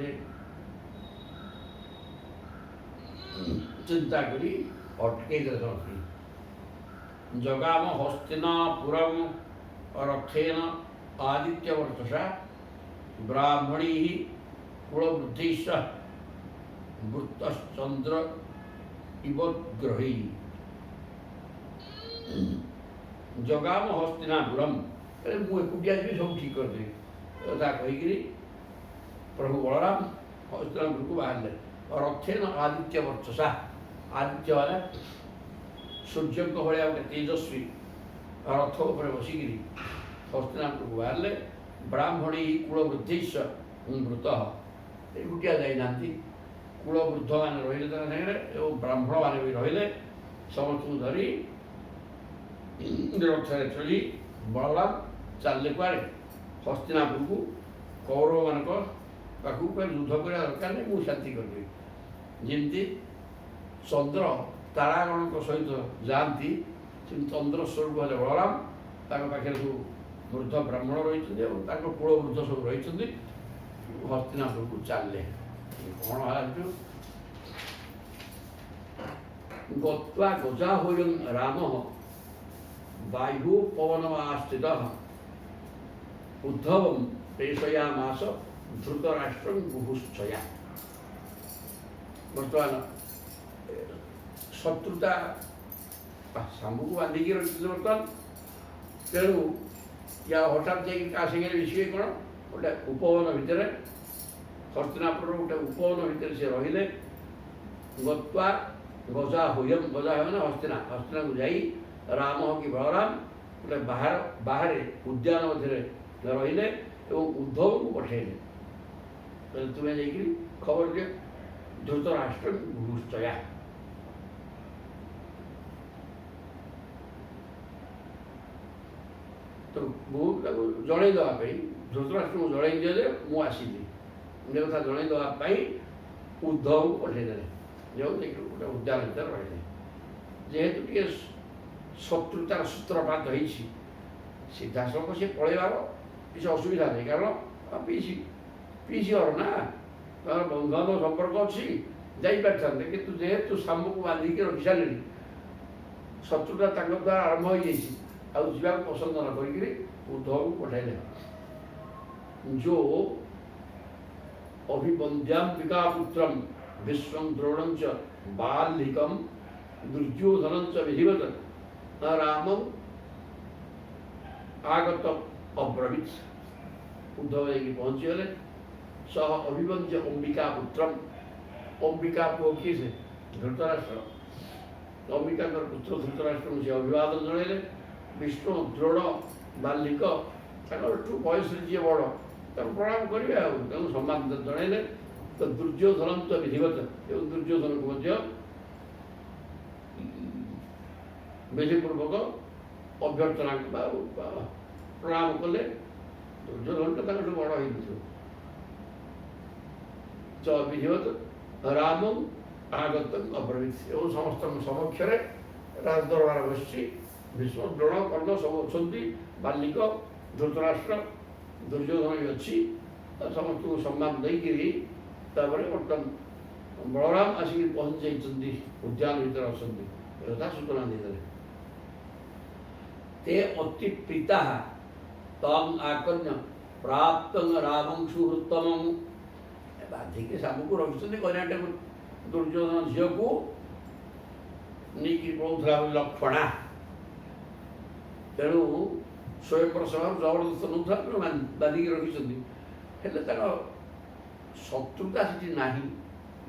चिंता करी अटकई दे समझ जगाम हस्तिनापुरम रथेन आदित्यवर्चसा ब्राह्मणी कुलवृद्धिश्च वृत्तश्चंद्र इव ग्रही जगाम हस्तिनापुरम मुझे एकुटिया जी सब ठीक करदे कथा कहीकि प्रभु बलराम हस्तिनापुर को बाहर रथेन आदित्य वर्चसा आदित्य वाले सूर्य को भाया गोटे तेजस्वी रथ उपर बसिकी हस्तिनापुर को बाहर ब्राह्मणी कुलवृद्धिश्च वृत एकुटिया जाना कुलवृद्ध मैंने रही सागर ब्राह्मण मैंने भी रही समस्त धरी रथ चली बलराम चलने कुआड़े हस्तिनापुर को कौरव मान पाखक युद्ध करने दरकार नहीं मुझे शांति करदेवी जमी चंद्र तारागण सहित जाती चंद्र स्वरूप हेल्ले बलराम पाखे सब वृद्ध ब्राह्मण रही कुलवृद्ध सब रही हस्तिनापुर को चलने कौन है गत्वा गजा होयं राम वायु पवनमास्थित उद्धव प्रेषयामास धृतराष्ट्र बुभुश्चया बर्तमान शत्रुता सांबू को बांधिकी रखी बर्तमान तेणु या हठात जाए विषय कौन गोटे उपवन भितर हस्तिनापुर गोटे उपवन भितर से रहिले गत्वा गजा होयम गजा हो ना हस्तिना को जाई राम कि बलराम गोटे बाहर उद्यान मध्य रहिले उद्धव को पठेले तुम्हें जाकि खबर दिए धृतराष्ट्र भूश्चया तो बहुत जड़े देवाई धृतराष्ट्र को जड़े दिए मुझे गोटे कथा जड़े देवाई उद्धव को पठेदे जो गोटे उद्यान भर रही जेहेतु टे शत्रुतार सूत्रपात हो सीधा सड़क सी पलैबार किसी असुविधा नहीं कारण पीसी पीसी घर ना तार बंधुबांधव संपर्क अच्छी जापारे कि जेहेतु सांब को बांधिकी रखी सारे शत्रुता द्वारा आरंभ हो जावाक पसंद न कर उद्धव को पठाइले जो अभिवन्द्याम्बिका पुत्रं विश्वं द्रोणं च बाल्हिकं दुर्योधनं च विधिवत रामं आगत अब्रवीत। उद्धव जाइए पहुँचीगले सह अभिवंद्य अंबिका पुत्रम। अंबिका पुओ किए से धृतराष्ट्र। अंबिका पुत्र धृतराष्ट्र से अभिवादन जनइले। विष्णु द्रोण बाल्लिक बयस जी बड़ तक प्रणाम करेंगे सम्मान जनइले। तो दुर्योधन तो विधिवत एवं दुर्योधन को विधिपूर्वक अभ्यर्थना प्रणाम कले। दुर्योधन तो बड़ हो विधिवत रामम आगतम अब्रवीत एवं समस्त समक्ष राजदरबार बसी भीष्म द्रोण कर्ण सब अच्छा बाल्लिक धृतराष्ट्र दुर्योधन भी अच्छी समस्त को सम्मान देकर बर्तमान बलराम आसिक पहुँच जाइए उद्यान भर अच्छा सूचना देते ते अति प्रीता तम आकर्ण्य प्राप्त रामं सुहृत्तम बाधिक सामू को रखिंट कन्याटा दुर्योधन झील को नहीं पड़ा लक्षणा तेणु स्वयं प्रसव जबरदस्त नौता बाधिक रखिंट शत्रुता से नहीं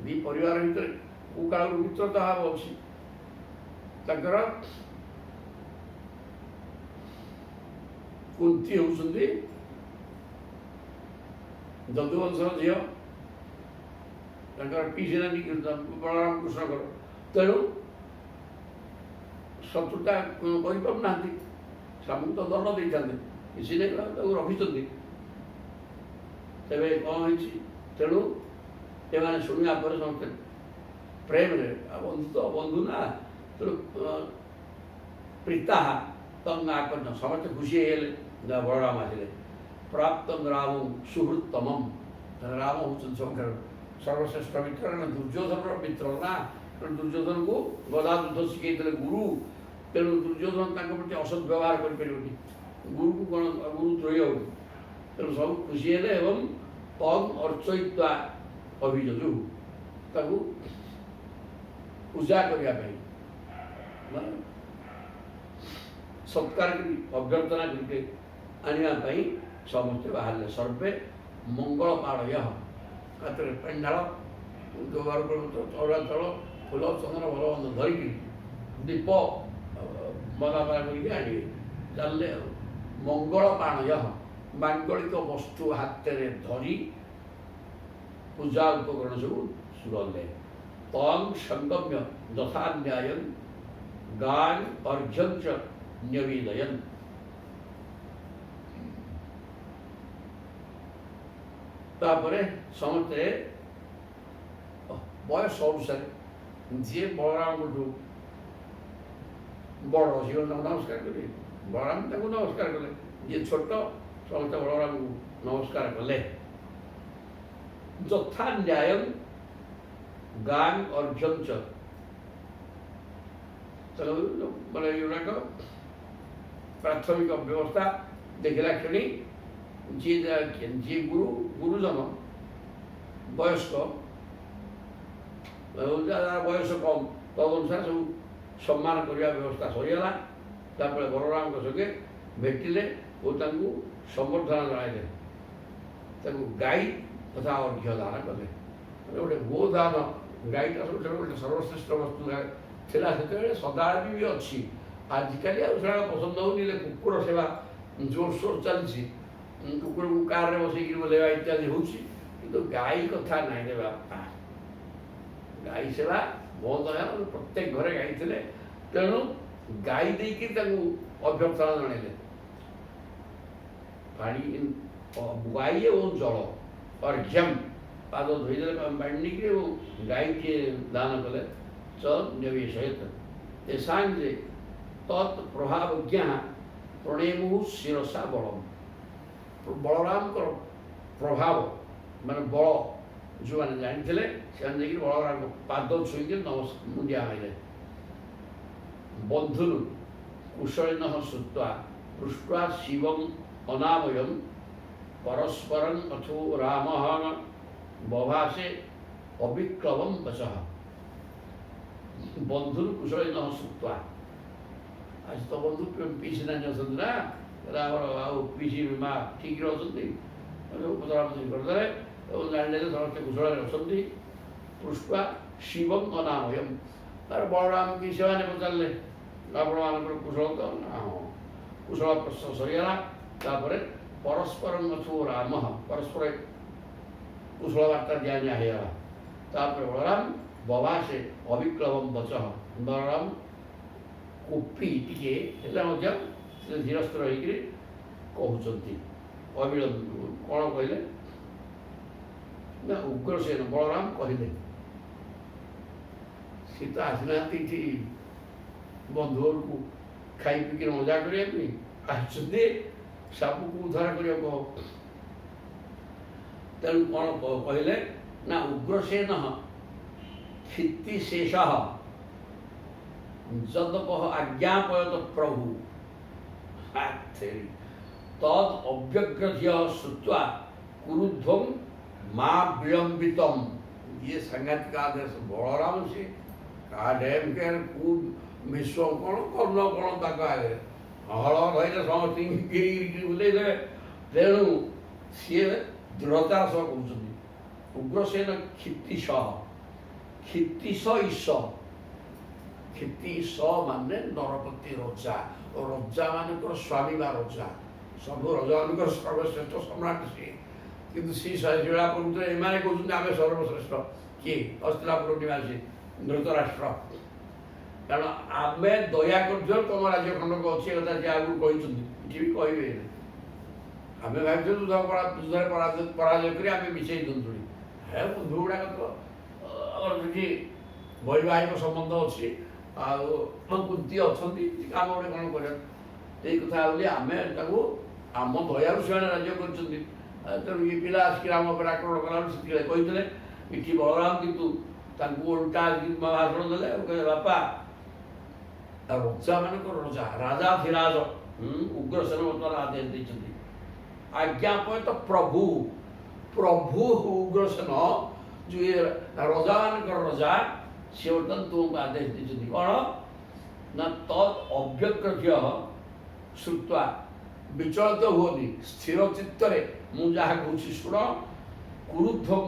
दी परिवार भर कौ काल मित्रता भाव अच्छी कुंती होती जदुवंश झील पीसीनानी बलराम कृष्ण तेणु शत्रुता करना सामू तो दंड दे किसी रखिंट तेरे कौन हो तेणु एम शुणा पर समस्त प्रेम बंधु तो बंधु ना तेणु प्रीता तंग आकर्ण समस्त खुशी बलराम आसे प्राप्त राम सुहृत्तम राम हूँ सब सर्वश्रेष्ठ मित्र दुर्योधन मित्र ना दुर्योधन को गदा युद्ध शिखे गुरु तेणु दुर्योधन प्रति असद व्यवहार कर गुरु को कौन गुरु द्रोही हो तेणु सब खुशी है एवं तम अर्चयित्वा अभिजु पूजा करने सत्कार अभ्यर्थना करके आने समस्ते बाहर सर्वे मंगल पाड़य पेंडाल व्यवहार चौरा चल फूल चंदन भल धरिक दीप मदापा कर चलने मंगल पाणय मांगलिक वस्तु हाथ में धरी पूजा उपकरण सब गले तम संगम्य यथा न्याय गान अर्घ्यं च न्यवेदयन् तापरे समस्ते बयस अनुसार जी बलराम बड़ सी नमस्कार करें बलराम नमस्कार कले जी छोट समस्त बलराम को नमस्कार कले यथा न्याय गान अर्घ्यं च मैंने युवाक प्राथमिक व्यवस्था देखला क्षणी जी जी गुरुजन वयस्क बयस कम तद अनुसार सब सम्मान करने व्यवस्था सरीगला बलराम संगे भेटिले और संबर्धना जन गाई तथा अर्घ्य दान कले गोटे गोदान गाईटा सब गोटे सर्वश्रेष्ठ वस्तु थिला से सदा भी अच्छी आजिकल पसंद होनी कुकुर सेवा जोरसोर चलती कुकुर को कार में बसई बोलेवा इत्यादि हो गाई कथा ना बापा गाई सेवा बहुत है प्रत्येक घरे गाई थे तेणु गाई देकर अभ्यर्थना जनइले पानी गाई एवं जल अर्घ्यम पाद धोईदे बांडिक गाई के दान कले च निवेशयत तेषांगे तत्प्रभावज्ञा प्रणेमु शिरसा बलम बलराम प्रभाव माने बल जो मैंने जानी बलराम पाद छुईक मुंडिया मारे बंधु कुशलिन श्रुवा पृष्ठा शिवम अनामयम परस्परं अथो राम ବଭାସେ ଅବିକ୍ଳବମ୍ ବଚଃ ବନ୍ଧୁରୁ କୁଶଳୀନଃ ଶ୍ରୁତ୍ୱା। ଆଜି ତ ବନ୍ଧୁ ପିଇସି ନାନୀ ଅଛନ୍ତି ନା, ଆମର ଆଉ ପିଇସି ମା ଠିକ୍ରେ ଅଛନ୍ତି, ପଚରାପଚରି କରିଦେଲେ ଏବଂ ଜାଣିଲେ ଯେ ସମସ୍ତେ କୁଶଳରେ ଅଛନ୍ତି। ପୃଷ୍ଠା ଶିବଂ ଅନାମୟମ୍, ତାର ବଳରାମ କି ସେମାନେ ପଚାରିଲେ ଆପଣମାନଙ୍କର କୁଶଳ ତ? ନା ହଁ, କୁଶଳ ପ୍ରଶ୍ନ ସରିଗଲା। ତାପରେ ପରସ୍ପର ଅଥୁ ରାମ, ପରସ୍ପର କୁଶଳ ବାର୍ତ୍ତା ଦିଆନିଆ ହେଇଗଲା। ତାପରେ ବଳରାମ ବଭାସେ ଅବିକ୍ଳବମ୍ ବଚଃ, ବଳରାମ କୋପି ଟିକେ ହେଲେ ମଧ୍ୟ ସେ ଧୀରସ୍ଥିର ହେଇକିରି କହୁଛନ୍ତି। କ'ଣ କହିଲେ ନା ଉଗ୍ରସେନ ବଳରାମ କହିଲେ ସେ ତ ଆସିନାହାନ୍ତି ଏଠି ବନ୍ଧୁ ଘରକୁ ଖାଇ ପିଇକି ମଜା କରିବା ପାଇଁ, ଆସିଛନ୍ତି ସାପୁକୁ ଉଦ୍ଧାର କରିବାକୁ। ତେଣୁ କ'ଣ କହିଲେ ନା ଉଗ୍ରସେନ କ୍ଷିତିଶେଷ ଯଦପଃ ଆଜ୍ଞାପୟତ ପ୍ରଭୁ ତଦ୍ ଅବ୍ୟଗ୍ରହ୍ୟ ଶ୍ରୁତ୍ୱା କୁରୁଧ୍ୱଂ ମା ବିଳମ୍ବିତମ୍। ये सांघातिक आदेश बलराम से डेम केयर कु विश्व कौन कर्ण कौन तक आगे हल धैर्य समस्त गिरी बुले देवे। तेणु सी दृढ़तार सह कहते उग्रसेन क्षितिश क्षितिश ईश क्षितिश माने नरपति रजा रजा मानकर स्वामी बा रजा सब रजा मान सर्वश्रेष्ठ सम्राट सी किंतु सी शिलापुर एमाने कहते आम सर्वश्रेष्ठ किए हस्तिनापुर निवासी धृतराष्ट्र कारण आम दया कर तुम राज्य खंडक अच्छी कथा जी आगु कहते भी कहे आम भाई युद्धे पराजय कर मिसई दूसरी है बंधु गुड़ाक तो वैवाहिक संबंध अच्छी कुंती अच्छा कम गोटे कौन कर कथा बोली आम आम दयारू से राज्य कर तेणु ये पिला आसिक राम पर आक्रमण कला कहते इटी बलराम कितु उल्टा भाषण देले कहे बापा रजा मान रजा राजाधिराज उग्रसेन बर्तमान आदेश देते आज्ञापय तो प्रभु प्रभु उग्रसेन जो ये रजा मान रजा सी बर्तमान तुमको आदेश देते कौन ना तद अव्यग्रह्य श्रुत्वा विचलित हुओनी स्थिर चित्त मुझे कहूँ शुण कुरुध्वं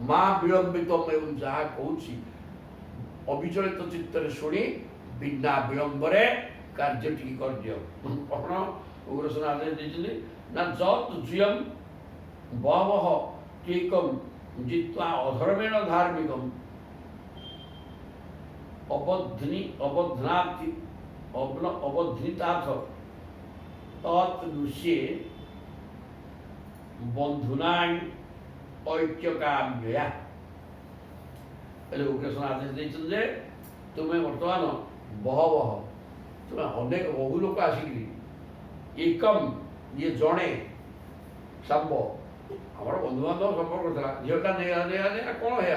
माँ विलंबितम एवं जहाँ कहूँ अविचलित चित्त शुणी बिना विलंबरे कार्य टी कर दियो। कौन उग्रसेन आदेश देते ना जत जुयम बहवः टीकम जित्वा अधर्मेण धार्मिकम अवध्निताथ तत्दृश्ये बंधुना ऐक्यकाम्यया। उग्रसेन आदेश देते तुम्हें बर्तमान बहवह तुम्हें अनेक बहु लोक आसिक एकम ये जड़े सांब आम बंधुबांधव संपर्क था झीटा नहीं कौन है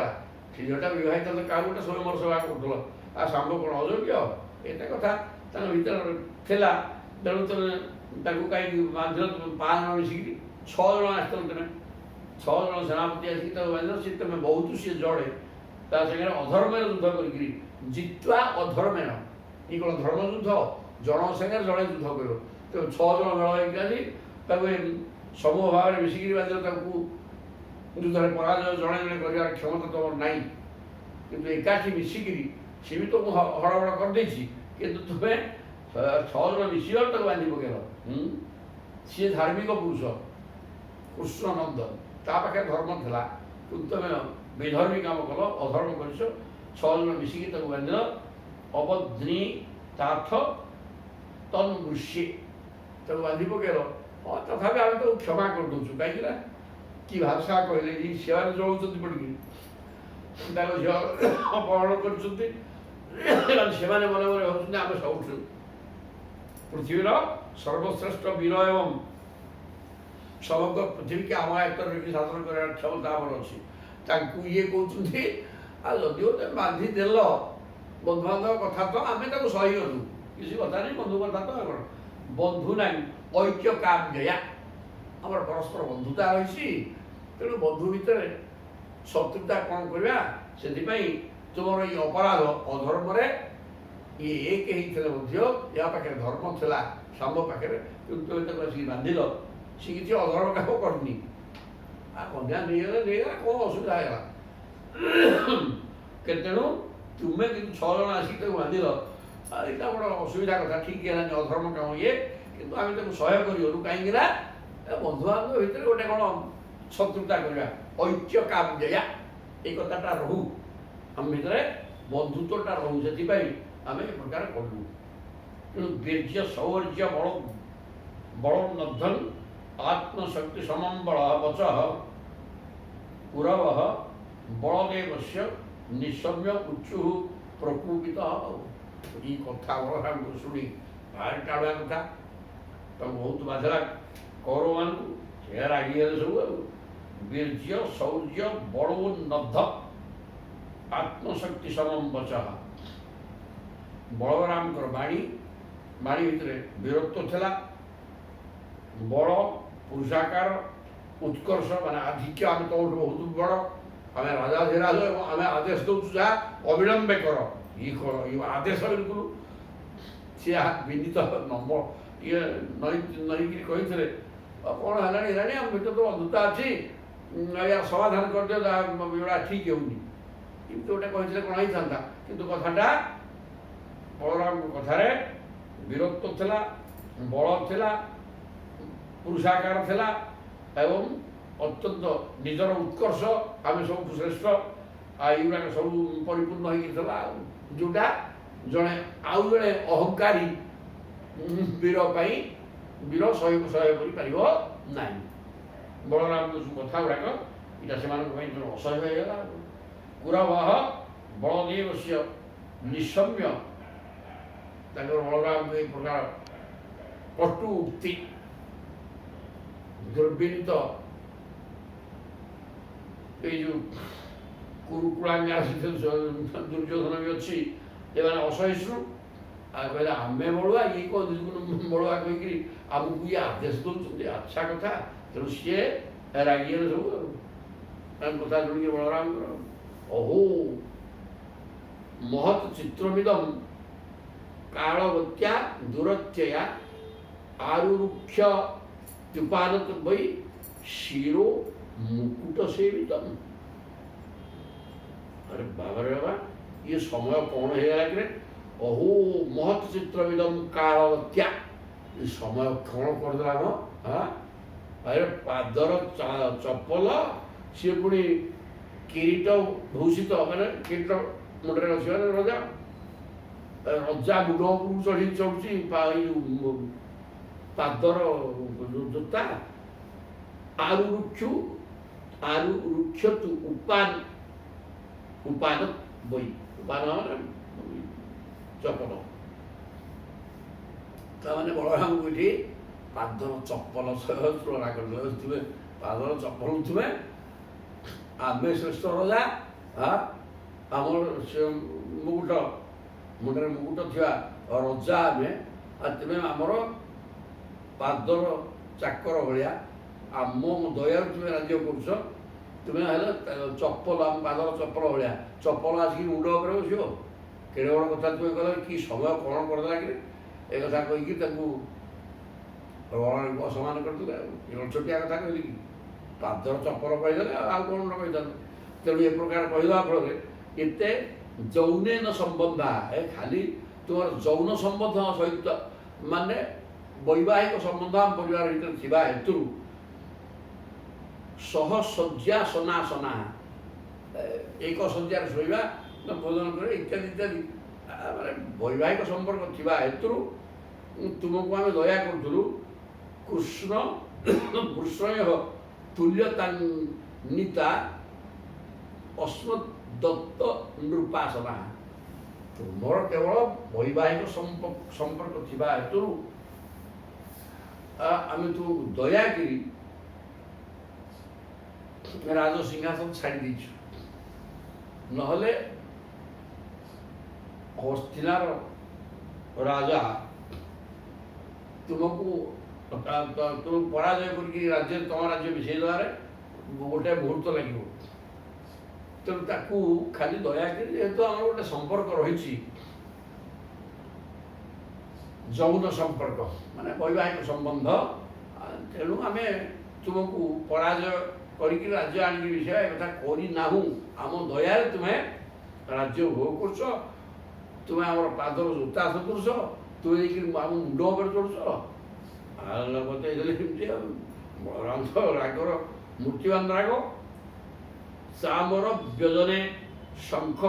से झीटा बहुत क्या गोटे स्वयं सेवा कर सांब कौन अयोग्य एत कथा भर था तेणु तुम कहीं बांध 5 जन मिसिक 6 जन आस तुम्हें 6 जन सेनापति आसिक बांध सी तुम बहुत सी जड़े सागर अधर्मेण युद्ध कर जित्वा अधर्मेण ये कौन धर्म युद्ध जन सागर जड़े युद्ध कर तो 6 जन मेल होकर समूह भाव में मिसिक बांध युद्ध पराजय जड़े जड़े कर क्षमता तुम ना कि एकाठी मिसिक सी भी तुमको हड़बड़ कर कि तुम्हें 6 जन मिसिगर तक बांधि पकेल सी धार्मिक पुरुष कृष्णनंद पाखे धर्म था कि तुम बेधर्मी काम कल अधर्म कर 6 जन मिसिकी बांध अवध्नि ताथ तनुष्ये बांधि पकेल हाँ तथा आम तो क्षमा कर दूँ कहीं कि भाषा कहले सेवा जलाऊँ पड़ी झील अपहरण कर मन मन भाई आम सब पृथ्वीर सर्वश्रेष्ठ वीर एवं समग्र पृथ्वी के आम आयत्तर शासन कर क्षमता आम अच्छी ये कहते जदिव तुम बांधिदेल बंधुबांधव कथा तो आम सही गलु किसी कथा नहीं बंधु कथा तो कौन बंधु ना ऐक्य काम्यया आम परस्पर बंधुता रही तेणु बंधु भितर ଶତ୍ରୁତା କ'ଣ କରିବା ସେଥିପାଇଁ ତୁମର ଏଇ ଅପରାଧ ଅଧର୍ମରେ ଇଏ ଏକ ହେଇଥିଲେ ମଧ୍ୟ ଏହା ପାଖରେ ଧର୍ମ ଥିଲା ଶାମ୍ବ ପାଖରେ, କିନ୍ତୁ ତୁମେ ତାକୁ ଆସିକି ବାନ୍ଧିଲ, ସେ କିଛି ଅଧର୍ମ କାମ କରିନି। ଆଉ କନ୍ୟା ନେଇଗଲା କ'ଣ ଅସୁବିଧା ହେଇଗଲା? ତେଣୁ ତୁମେ କିନ୍ତୁ 6 ଜଣ ଆସିକି ତାକୁ ବାନ୍ଧିଲ, ଏଇଟା ବଡ଼ ଅସୁବିଧା କଥା, ଠିକ୍ ହେଲାନି, ଅଧର୍ମ କାମ ଇଏ। କିନ୍ତୁ ଆମେ ତାକୁ ସହ୍ୟ କରିଗଲୁ, କାହିଁକି ନା ବନ୍ଧୁବାନ୍ଧବ ଭିତରେ ଗୋଟେ କ'ଣ ଶତ୍ରୁତା କରିବା, ଐକ୍ୟ କାମଜୟା, ଏଇ କଥାଟା ରହୁ ଆମ ଭିତରେ, ବନ୍ଧୁତ୍ୱଟା ରହୁ, ସେଥିପାଇଁ ଆମେ ଏ ପ୍ରକାର କଲୁ। ତେଣୁ ବୀର୍ଯ୍ୟ ଶୌର୍ଯ୍ୟ ବଳ ନର୍ଦ୍ଧନ ଆତ୍ମଶକ୍ତି ସମମ୍ବଳ ବଚଃ କୁରବ ବଳଦେବସ୍ୟ ନିଶମ୍ୟ ଉଚ୍ଚୁ ପ୍ରକୃପିତ। ଏଇ କଥା ବଳରାମଙ୍କୁ ଶୁଣି ଭାରି ଟାଣୁଆ କଥା, ତାଙ୍କୁ ବହୁତ ବାଧିଲା କୌରବମାନଙ୍କୁ, ସେ ରାଗିଗଲେ ସବୁ। ଆଉ ବୀର୍ଯ୍ୟ ଶୌର୍ଯ୍ୟ ବଳୋନ୍ନଦ୍ଧ ଆତ୍ମଶକ୍ତି ସମମ୍ ବଚଃ, ବଳରାମଙ୍କର ବାଣୀ ଭିତରେ ବୀରତ୍ୱ ଥିଲା, ବଳ ପୁରୁଷାକାର ଉତ୍କର୍ଷ ମାନେ ଆଧିକ୍ୟ, ଆମେ ତମଠୁ ବହୁତ ବଡ଼, ଆମେ ରାଜାଧିରାଜ ଏବଂ ଆମେ ଆଦେଶ ଦେଉଛୁ ଯାହା ଅବିଳମ୍ବେ କର, ଇଏ କର, ଇଏ ଆଦେଶ ବିଲକୁଲ ସିଏ ବିନୀତ ଇଏ ନଇକିରି କହିଥିଲେ କ'ଣ ହେଲାଣି ଆମ ଭିତରେ ତ ବନ୍ଧୁତା ଅଛି, ୟା ସମାଧାନ କରିଦିଅ, ଏଗୁଡ଼ା ଠିକ୍ ହେଉନି, ଏମିତି ଗୋଟେ କହିଥିଲେ କ'ଣ ହେଇଥାନ୍ତା। କିନ୍ତୁ କଥାଟା ବଳରାମଙ୍କ କଥାରେ ବୀରତ୍ୱ ଥିଲା, ବଳ ଥିଲା, ପୁରୁଷାକାର ଥିଲା ଏବଂ ଅତ୍ୟନ୍ତ ନିଜର ଉତ୍କର୍ଷ, ଆମେ ସବୁଠୁ ଶ୍ରେଷ୍ଠ, ଏଇଗୁଡ଼ାକ ସବୁ ପରିପୂର୍ଣ୍ଣ ହେଇକି ଥିଲା। ଯେଉଁଟା ଆଉ ଜଣେ ଅହଙ୍କାରୀ ବୀର ପାଇଁ ବୀର ସହ୍ୟ କରିପାରିବ ନାହିଁ। ବଳରାମଙ୍କ କଥା ଗୁଡ଼ାକ ଏଇଟା ସେମାନଙ୍କ ପାଇଁ ଅସହ୍ୟ ହେଇଗଲା। କୁରବଃ ବଳଦେବସ୍ୟ ନିଶମ୍ୟ, ତାଙ୍କର ବଳରାମଙ୍କୁ ଏହି ପ୍ରକାର କଟୁ ଉକ୍ତି, ଦୁର୍ବିନୀତ ଏଇ ଯେଉଁ କୁରୁକୁଳାଙ୍ଗ ଦୁର୍ଯ୍ୟୋଧନ ବି ଅଛି, ଏମାନେ ଅସହିଷ୍ଣୁ। ଆଉ କହିଲେ ଆମେ ବଳୁଆ, ଇଏ କ'ଣ ବଳୁଆ କହିକିରି ଆମକୁ ଇଏ ଆଦେଶ ଦେଉଛନ୍ତି, ଆଚ୍ଛା କଥା। ତେଣୁ ସିଏ ରାଗିଗଲେ ସବୁ ଆଉ, ତାଙ୍କ କଥା ଶୁଣିକି ବଳରାମଙ୍କର ଅହୋ ମହତ୍ ଚିତ୍ରମିଦଂ କାଳବତ୍ୟା ଦୁରତ୍ୟୟା ଆରୁରୁକ୍ଷ ତ୍ୟୁପାନତ ବୈ ଶିରୋ ମୁକୁଟ ସେବିତଂ। ଆରେ ବାବାରେ ବାବା, ଇଏ ସମୟ କ'ଣ ହେଇଗଲା କି? ଅହୋ ମହତ୍ ଚିତ୍ରମିଦଂ କାଳବତ୍ୟା, ଏ ସମୟ କ'ଣ କରିଦେଲା ମ? ଆରେ ପାଦର ଚପଲ, ସିଏ ପୁଣି କିରୀଟ ଭୂଷିତ, ମାନେ କିରୀଟ ମୁଣ୍ଡରେ ଅଛି, ମାନେ ରଜା ମୁଣ୍ଡ ଉପରକୁ ଚଢୁଛି, ପାଦର ଜୋତା, ଆରୁରୁକ୍ଷ ତୁ ଉପାନ ବଇ, ଉପାନ ମାନେ ଚପଲ, ତାମାନେ ବଳରାମଙ୍କୁ ଏଠି ପାଦର ଚପଲ ତୁଳନା କରିଦେଲେ, ତୁମେ ପାଦର ଚପଲ, ତୁମେ ଆମେ ଶ୍ରେଷ୍ଠ ରଜା, ଆମର ମୁକୁଟ, ମୁଣ୍ଡରେ ମୁକୁଟ ଥିବା ରଜା ଆମେ, ଆଉ ତୁମେ ଆମର ପାଦର ଚାକର ଭଳିଆ, ଆମ ଦୟାରୁ ତୁମେ ରାଜ୍ୟ କରୁଛ, ତୁମେ ହେଲେ ଚପଲ, ଆମ ପାଦର ଚପଲ ଭଳିଆ, ଚପଲ ଆସିକି ମୁଣ୍ଡ ଉପରେ ବସିବ, କେଡ଼େ ବଡ଼ କଥା ତୁମେ କଲ, କି ସମୟ କ'ଣ କରିଦେଲା କି? ଏ କଥା କହିକି ତାଙ୍କୁ ଅସମାନ କରିଦେଲେ। ଆଉ ଛୋଟିଆ କଥା କହିଲେ କି? ପାଦର ଚପଲ କହିଦେଲେ, ଆଉ କ'ଣ କହିଥାନ୍ତେ? ତେଣୁ ଏ ପ୍ରକାର କହିଦେବା ଫଳରେ ଏତେ ଯୌନେନ ସମ୍ବନ୍ଧା, ଖାଲି ତୁମର ଯୌନ ସମ୍ବନ୍ଧ ସହିତ ମାନେ ବୈବାହିକ ସମ୍ବନ୍ଧ ଆମ ପରିବାର ଭିତରେ ଥିବା ହେତୁରୁ ସହଶଯ୍ୟା ସନାସନା, ଏକ ଶଯ୍ୟାରେ ଶୋଇବା, ଭୋଜନ କରିବା ଇତ୍ୟାଦି ଇତ୍ୟାଦି, ମାନେ ବୈବାହିକ ସମ୍ପର୍କ ଥିବା ହେତୁରୁ ତୁମକୁ ଆମେ ଦୟା କରୁଥିଲୁ। କୃଷ୍ଣ ବୃଷୟ ତୁଲ୍ୟତାନ୍ୱିତା ଅସ୍ମଦତ୍ତ ନୃପାସନା, ତୁମର କେବଳ ବୈବାହିକ ସମ୍ପର୍କ ଥିବା ହେତୁରୁ ଆମେ ତୁ ଦୟାକିରି ରାଜ ସିଂହାସନ ଛାଡ଼ି ଦେଇଛୁ, ନହେଲେ ହସ୍ତିନାର ରାଜା ତୁମକୁ ପରାଜୟ କରିକି ରାଜ୍ୟ, ତମ ରାଜ୍ୟ ମିଶାଇ ଦେବାରେ ଗୋଟେ ମୁହୂର୍ତ୍ତ ଲାଗିବ। ତେଣୁ ତାକୁ ଖାଲି ଦୟାକରି ଯେହେତୁ ଆମର ଗୋଟେ ସମ୍ପର୍କ ରହିଛି ଯୌନ ସମ୍ପର୍କ ମାନେ ବୈବାହିକ ସମ୍ବନ୍ଧ, ତେଣୁ ଆମେ ତୁମକୁ ପରାଜୟ କରିକି ରାଜ୍ୟ ଆଣିକି ବିଷୟ ଏ କଥା କରିନାହୁଁ। ଆମ ଦୟାରେ ତୁମେ ରାଜ୍ୟ ଭୋଗ କରୁଛ, ତୁମେ ଆମର ପାଦର ଜୋତା ସଦୃଶ, ତୁମେ ଯାଇକି ଆମ ମୁଣ୍ଡ ଉପରେ ଚଢ଼ୁଛ। ବତେଇଦେଲେ କେମିତି ଆଉ ବଳରାମ ରାଗର ମୂର୍ତ୍ତିବାନ ରାଗ। ସାମର ବ୍ୟଜନେ ଶଙ୍ଖ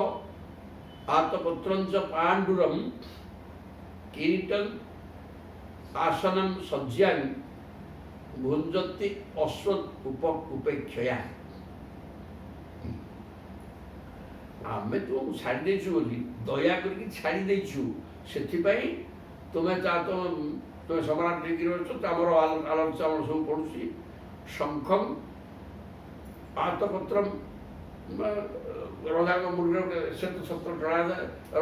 ଆତପତ୍ରଞ୍ଚ ପାଣ୍ଡୁରମ କିରୀଟଂ ଆସନଂ ସଜ୍ଜାଂ ଭୁଞ୍ଜତି ଉପେକ୍ଷୟା। ଆମେ ତୁମକୁ ଛାଡ଼ି ଦେଇଛୁ ବୋଲି ଦୟା କରିକି ଛାଡ଼ି ଦେଇଛୁ, ସେଥିପାଇଁ ତୁମେ ତୁମେ ସମ୍ରାଟ ହେଇକି ଅଛ। ଆମର ଆଲୋଚନା ଆମର ସବୁ ପଡ଼ୁଛି। ଶଙ୍ଖମ ଆତପତ୍ରମ ରଜାଙ୍କ ମୁଣ୍ଡରେ ଗୋଟେ ଶ୍ଵେତଛତ୍ର ଟଣା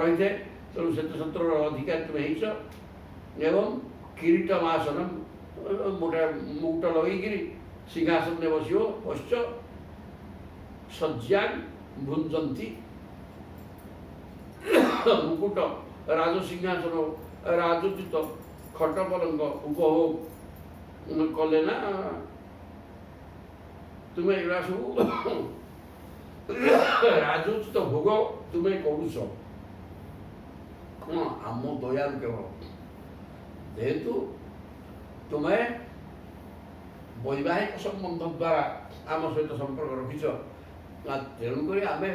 ରହିଥାଏ, ତେଣୁ ଶ୍ଵେତଛତ୍ରର ଅଧିକାରୀ ତୁମେ ହେଇଛ। ଏବଂ କିରୀଟମ ଆସନମ ଗୋଟେ ମୁକୁଟ ଲଗେଇକିରି ସିଂହାସନରେ ବସିଛ। ସଜ୍ଜାଂ ଭୁଞ୍ଜନ୍ତି ମୁକୁଟ ରାଜସିଂହାସନ ରାଜୋଚିତ ଖଟ ପଲଙ୍କ ଉପଭୋଗ କଲେ ନା ତୁମେ ଏଗୁଡ଼ା ସବୁ ରାଜୋଚିତ ଭୋଗ ତୁମେ କରୁଛ କ'ଣ ଆମ ଦୟାରୁ କେବଳ। ଯେହେତୁ ତୁମେ ବୈବାହିକ ସମ୍ବନ୍ଧ ଦ୍ୱାରା ଆମ ସହିତ ସମ୍ପର୍କ ରଖିଛ, ତେଣୁକରି ଆମେ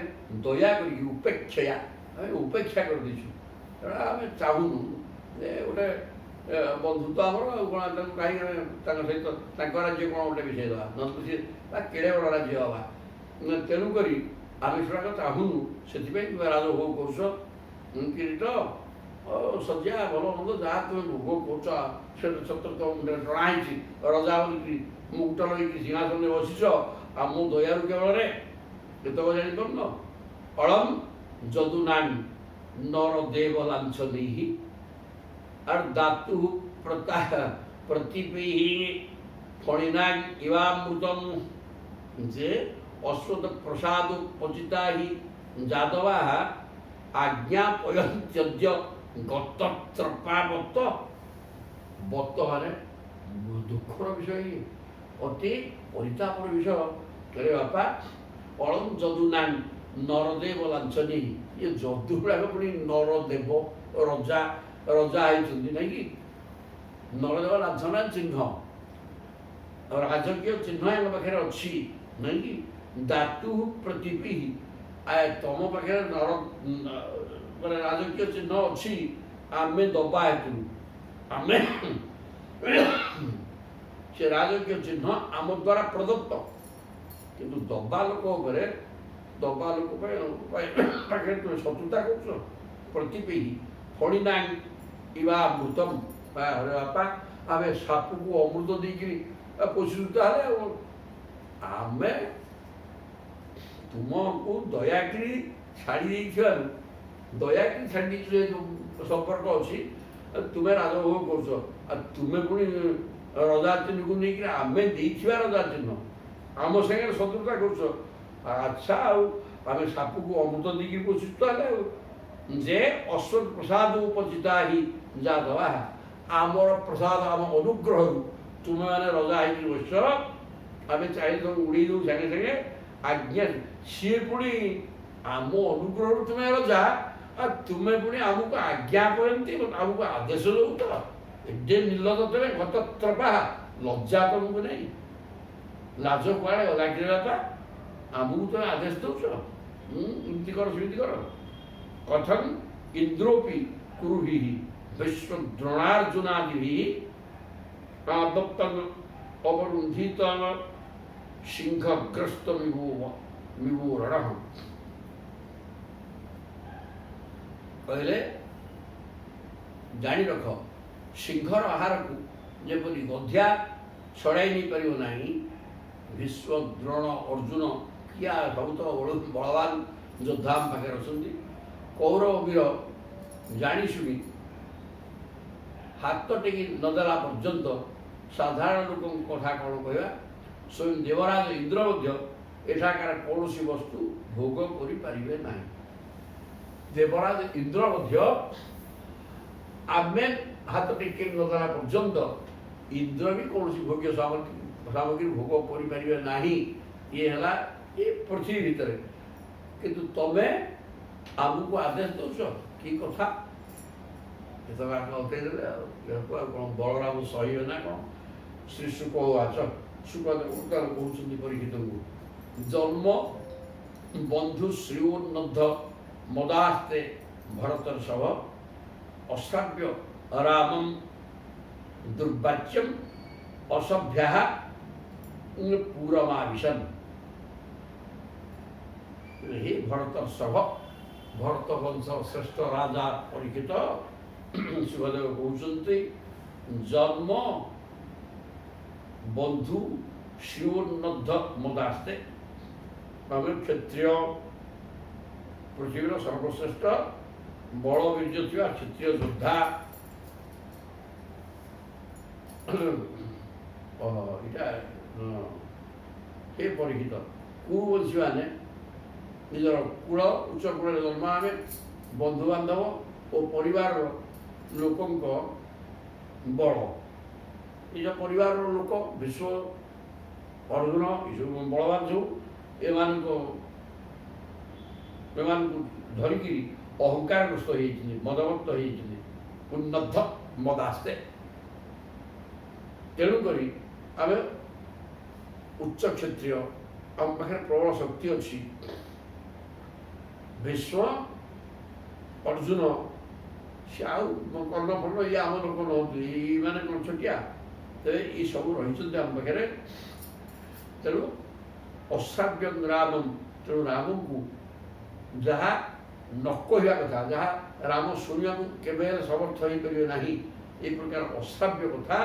ଦୟା କରିକି ଉପେକ୍ଷୟା ଆମେ ଉପେକ୍ଷା କରିଦେଇଛୁ। ତେଣୁ ଆମେ ଚାହୁଁନୁ ଯେ ଗୋଟେ ବନ୍ଧୁତ୍ୱ ଆମର କ'ଣ ତାଙ୍କୁ କାହିଁକି ତାଙ୍କ ସହିତ ତାଙ୍କ ରାଜ୍ୟ କ'ଣ ଗୋଟେ ମିଶାଇ ଦେବା, ନହେଲେ ସିଏ ବା କେଡ଼େ ବଡ଼ ରାଜ୍ୟ ହେବା। ତେଣୁକରି ଆମେ ସେଗୁଡ଼ାକ ଚାହୁଁନୁ। ସେଥିପାଇଁ ତୁମେ ରାଜଭୋଗ କରୁଛ, କିରୀଟ ସଜ୍ଜା ଭଲ ମନ୍ଦ ଯାହା ତୁମେ ଭୋଗ କରୁଛ, ଶ୍ଵେତଛତ୍ର ତୁମ ମୁଣ୍ଡରେ ଟଣା ହେଇଛି, ରଜା ବୋଲିକି ମୁକୁଟ ଲଗେଇକି ସିଂହାସନରେ ବସିଛ। ଆମ ଦୟାରୁ କେବଳରେ କେତେକ ଜାଣିପାରୁନ। ଅଳମ ଯଦୁନାନ୍ ନର ଦେବ ଲାଞ୍ଛନୈଃ আর দাতু প্রতিপেহি ফণিনাগ ইবামৃতম যে অশ্বত প্রসাদ পচিতা হি যাদবা আজ্ঞা পয়ন্ত্যজ্য গতত্রপাবত। বর্তমানে দুঃখর বিষয়, অতি পরিতাপর বিষয়। রে বাপা অଳম যদুনাং ନରଦେବ ଲାଞ୍ଛନୈଃ, ଇଏ ଯଦୁ ଗୁଡ଼ାକ ପୁଣି ନରଦେବ ରଜା ହେଇଛନ୍ତି ନାଇଁ କି। ନରଦେବ ଲାଞ୍ଛନ ଚିହ୍ନ, ରାଜକୀୟ ଚିହ୍ନ ଆମ ପାଖରେ ଅଛି ନାଇଁ କି। ଦାତୁ ପ୍ରତିପେହି, ତମ ପାଖରେ ମାନେ ରାଜକୀୟ ଚିହ୍ନ ଅଛି, ଆମେ ଦବା ହେତୁ ଆମେ ସେ ରାଜକୀୟ ଚିହ୍ନ ଆମ ଦ୍ୱାରା ପ୍ରଦତ୍ତ। କିନ୍ତୁ ଦବା ଲୋକ ଉପରେ ପାଖରେ ତୁମେ ଶତ୍ରୁତା କରୁଛ। ପ୍ରତିପେହି ଫଣିନାଂ ଇବାମୃତମ୍, ବାପା ଆମେ ସାପକୁ ଅମୃତ ଦେଇକିରି ପୋଷିଛୁ, ତାହେଲେ ଆମେ ତୁମକୁ ଦୟାକରି ଛାଡ଼ି ଦେଇଥିବାରୁ ଦୟାକରି ଛାଡ଼ି ଦେଇଛୁ ଯେ ସମ୍ପର୍କ ଅଛି, ତୁମେ ରାଜଭୋଗ କରୁଛ। ଆଉ ତୁମେ ପୁଣି ରଜା ଚିହ୍ନକୁ ନେଇକିରି ଆମେ ଦେଇଥିବା ରଜା ଚିହ୍ନ ଆମ ସାଙ୍ଗରେ ଶତ୍ରୁତା କରୁଛ। ଆଚ୍ଛା, ଆଉ ଆମେ ସାପକୁ ଅମୃତ ଦେଇକିରି ପୋଷିଛୁ, ତାହେଲେ ଆଉ ଯେ ଅଶ୍ୱତ ପ୍ରସାଦ ଉପଚିତା ହି ଯାଦବା, ଆମର ପ୍ରସାଦ ଆମ ଅନୁଗ୍ରହରୁ ତୁମେମାନେ ରଜା ହେଇକି ବସିଛ। ଆମେ ଚାହିଁଲେ ତମକୁ ଉଡ଼େଇ ଦେଉ ସାଙ୍ଗେ ସାଙ୍ଗେ। ଆଜ୍ଞା, ସିଏ ପୁଣି ଆମ ଅନୁଗ୍ରହରୁ ତୁମେ ରଜା, ଆଉ ତୁମେ ପୁଣି ଆମକୁ ଆଜ୍ଞା କରନ୍ତି, ଆମକୁ ଆଦେଶ ଦେଉଛ। ଏତେ ନିର୍ଲଜ ତମେ, ଗତତ୍ରପା, ଲଜ୍ଜା ତମକୁ ନାହିଁ, ଲାଜ କୁଆଡ଼େ ଗଲା କି ବାପା? ଆମକୁ ତମେ ଆଦେଶ ଦେଉଛ, ଏମିତି କର ସେମିତି କର। কথଂ ଇନ୍ଦ୍ରୋପି କୁରୁଭିଃ ବିଶ୍ୱଦ୍ରୋଣାର୍ଜୁନାଦିଭିଃ ଆଦପ୍ତଂ ଅବରୁନ୍ଧିତଂ ସିଂହଗ୍ରସ୍ତ ମିଭୂରଣଃ। କହିଲେ ଜାଣି ରଖ, ସିଂହର ଆହାରକୁ ଯେପରି ଗଧିଆ ଛଡ଼ାଇ ନେଇପାରିବ ନାହିଁ, ବିଶ୍ୱଦ୍ରୋଣ ଅର୍ଜୁନ କିଆ ସବୁ ତ ବଳବାନ ଯୋଦ୍ଧା ଆମ ପାଖରେ ଅଛନ୍ତି। କୌରବ ବୀର ଜାଣି ଶୁଣି ହାତ ଟେକି ନଦେଲା ପର୍ଯ୍ୟନ୍ତ ସାଧାରଣ ଲୋକଙ୍କ କଥା କ'ଣ କହିବା। ସ୍ୱୟଂ ଦେବରାଜ ଇନ୍ଦ୍ର ମଧ୍ୟ ଏଠାକାର କୌଣସି ବସ୍ତୁ ଭୋଗ କରିପାରିବେ ନାହିଁ। ଦେବରାଜ ଇନ୍ଦ୍ର ମଧ୍ୟ ଆମେ ହାତ ଟେକି ନଦେଲା ପର୍ଯ୍ୟନ୍ତ ଇନ୍ଦ୍ର ବି କୌଣସି ଭୋଗ୍ୟ ସାମଗ୍ରୀ ଭୋଗ କରିପାରିବେ ନାହିଁ। ଇଏ ହେଲା ଏ ପୃଥିବୀ ଭିତରେ। କିନ୍ତୁ ତମେ ଆମକୁ ଆଦେଶ ଦେଉଛ, କି କଥା? ଏତକ ଅଟେଇଦେଲେ ଆଉ କ'ଣ ବଳରାମ ସହିବେ ନା କ'ଣ? ଶ୍ରୀ ଶୁକ ଆଚ ଶୁକ କହୁଛନ୍ତି ପରୀକ୍ଷିତଙ୍କୁ, ଜନ୍ମ ବନ୍ଧୁ ଶ୍ରୀଉନ୍ନଦ୍ଧ ମଦାସ୍ତେ ଭରତର ଶବ ଅଶ୍ରାବ୍ୟ ରାମଂ ଦୁର୍ବାଚ୍ୟମ୍ ଅସଭ୍ୟାଃ ପୁରମାବିଶନ୍। হে ভরত সভ, ভরত বংশ শ্রেষ্ঠ রাজা পরীক্ষিত সুখদেব কହୁଛନ୍ତି জন্ম বন্ধু শিওন্নদ্ধ মদাস্তে। ଆମେ କ୍ଷତ୍ରିୟ, ପୃଥିବୀର ସର୍ବଶ୍ରେଷ୍ଠ ବଳ ବୀର୍ଯ୍ୟ ଥିବା କ୍ଷତ୍ରିୟ ଯୋଦ୍ଧା। ଏଇଟା ହେ ପରୀକ୍ଷିତ, କୁବଂଶୀ ମାନେ ନିଜର କୂଳ ଉଚ୍ଚ କୂଳରେ ଜନ୍ମ, ଆମେ ବନ୍ଧୁବାନ୍ଧବ ଓ ପରିବାରର ଲୋକଙ୍କ ବଳ। ନିଜ ପରିବାରର ଲୋକ ବିଶ୍ୱ, ଅର୍ଜୁନ ଏସବୁ ବଳବାନ ସବୁ, ଏମାନଙ୍କୁ ଧରିକିରି ଅହଙ୍କାରଗ୍ରସ୍ତ ହେଇଛନ୍ତି, ମଦମତ୍ତ ହେଇଛନ୍ତି, ଉନ୍ନଦ୍ଧ ମଦାସ୍ତେ। ତେଣୁକରି ଆମେ ଉଚ୍ଚ କ୍ଷତ୍ରିୟ, ଆମ ପାଖରେ ପ୍ରବଳ ଶକ୍ତି ଅଛି। ଭୀଷ୍ମ, ଅର୍ଜୁନ ସେ ଆଉ କର୍ଣ୍ଣଫର୍ଣ୍ଣ ଇଏ ଆମ ଲୋକ ନୁହନ୍ତି, ଏଇମାନେ କ'ଣ ଛୋଟିଆ? ତେବେ ଏ ସବୁ ରହିଛନ୍ତି ଆମ ପାଖରେ। ତେଣୁ ଅଶ୍ରାବ୍ୟଂ ରାମଂ, ତେଣୁ ରାମଙ୍କୁ ଯାହା ନ କହିବା କଥା, ଯାହା ରାମ ଶୁଣିବାକୁ କେବେ ହେଲେ ସମର୍ଥ ହେଇପାରିବେ ନାହିଁ, ଏ ପ୍ରକାର ଅଶ୍ରାବ୍ୟ କଥା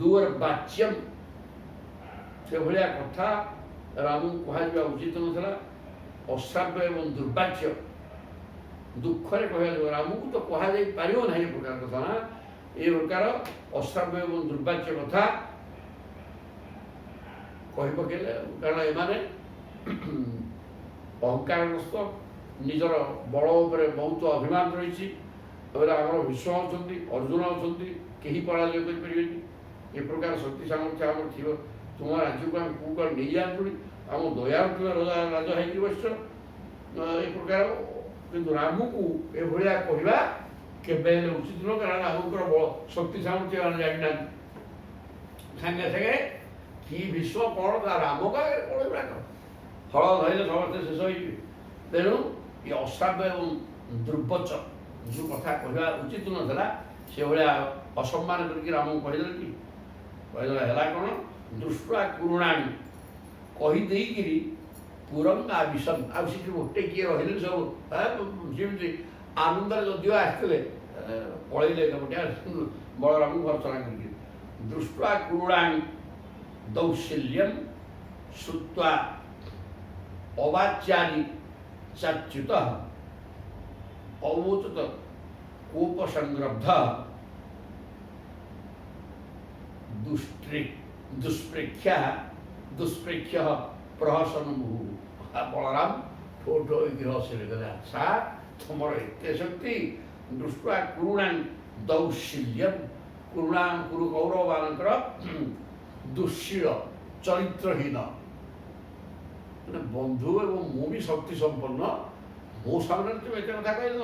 ଦୁର୍ବାଚ୍ୟମ୍ ସେଭଳିଆ କଥା ରାମଙ୍କୁ କୁହାଯିବା ଉଚିତ ନଥିଲା। ଅଶ୍ରାବ୍ୟ ଏବଂ ଦୁର୍ବାଚ୍ୟ, ଦୁଃଖରେ କୁହାଯିବ, ରାମକୁ ତ କୁହାଯାଇ ପାରିବ ନାହିଁ ଏ ପ୍ରକାର କଥା ନା। ଏ ପ୍ରକାର ଅଶ୍ରାବ୍ୟ ଏବଂ ଦୁର୍ବାଚ୍ୟ କଥା କହି ପକେଇଲେ, କାରଣ ଏମାନେ ଅହଙ୍କାରଗ୍ରସ୍ତ, ନିଜର ବଳ ଉପରେ ବହୁତ ଅଭିମାନ ରହିଛି। ତାପରେ ଆମର ଭୀଷ୍ମ ଅଛନ୍ତି, ଅର୍ଜୁନ ଅଛନ୍ତି, କେହି ପରାଜୟ କରିପାରିବେନି। ଏ ପ୍ରକାର ଶକ୍ତି ସାମର୍ଥ୍ୟ ଆମର ଥିବ, ତୁମ ରାଜ୍ୟକୁ ଆମେ କେଉଁ କୁଆଡ଼େ ନେଇଯାଆନ୍ତୁଣି, ଆମ ଦୟାରୁ ତୁମେ ରାଜା ହେଇକି ବସିଛ, ଏ ପ୍ରକାର। କିନ୍ତୁ ରାମକୁ ଏଭଳିଆ କହିବା କେବେ ହେଲେ ଉଚିତ ନୁହଁ, କାରଣ ରାମଙ୍କର ଶକ୍ତି ସାମର୍ଥ୍ୟ ମାନେ ଜାଣିନାହାନ୍ତି। ସାଙ୍ଗେ ସାଙ୍ଗେ କି ଭୀଷ୍ମ କ'ଣ ତା ରାମ ପାଖରେ କ'ଣ ଏଗୁଡ଼ାକ ହଳ ଧରିଲେ ସମସ୍ତେ ଶେଷ ହେଇଯିବେ। ତେଣୁ ଏ ଅଶ୍ରାବ୍ୟ ଏବଂ ଦୁର୍ବଚ ଯେଉଁ କଥା କହିବା ଉଚିତ ନଥିଲା, ସେଭଳିଆ ଅସମ୍ମାନ କରିକି ରାମକୁ କହିଦେଲେ କି କହିଦେଲା। ହେଲା କ'ଣ? ଦୃଷ୍ଟା କୁରୁଣାଣି, କହିଦେଇକିରି ପୁରଂ ଆବିଶନ୍। ଆଉ ସେଠି ଗୋଟେ କିଏ ରହିଲେ ସବୁ ଯେମିତି ଆନନ୍ଦରେ ଯଦିଓ ଆସିଥିଲେ ପଳେଇଲେ ଗୋଟେ ବଳରାମକୁ ଭର୍ତ୍ସନା କରିକି। ଦୃଷ୍ଟା କୁରୁଣାଣି ଦୌଶଲ୍ୟମ୍ ଶ୍ରୁତ୍ୱା ଅବାଚ୍ୟାନି ଚାଚ୍ୟୁତଃ ଅବୋଚତ କୋପସଂରବ୍ଧ ଦୁଷ୍ପ୍ରେକ୍ଷ ପ୍ରହସନ ମୁହୁ। ବଳରାମ ଠୋ ଠୋ ହେଇକି ହସିଲେ, କହିଲେ ଆଚ୍ଛା ତମର ଏତେ ଶକ୍ତି। ଦୃଷ୍ଟା କୁରୁଣାନି ଦୌଶଲ୍ୟମ୍, କୌରବମାନଙ୍କର ଦୁଃଶୀଳ, ଚରିତ୍ରହୀନ, ମାନେ ବନ୍ଧୁ ଏବଂ ମୁଁ ବି ଶକ୍ତି ସମ୍ପନ୍ନ, ମୋ ସାମ୍ନାରେ ତୁମେ ଏତେ କଥା କହିଲ।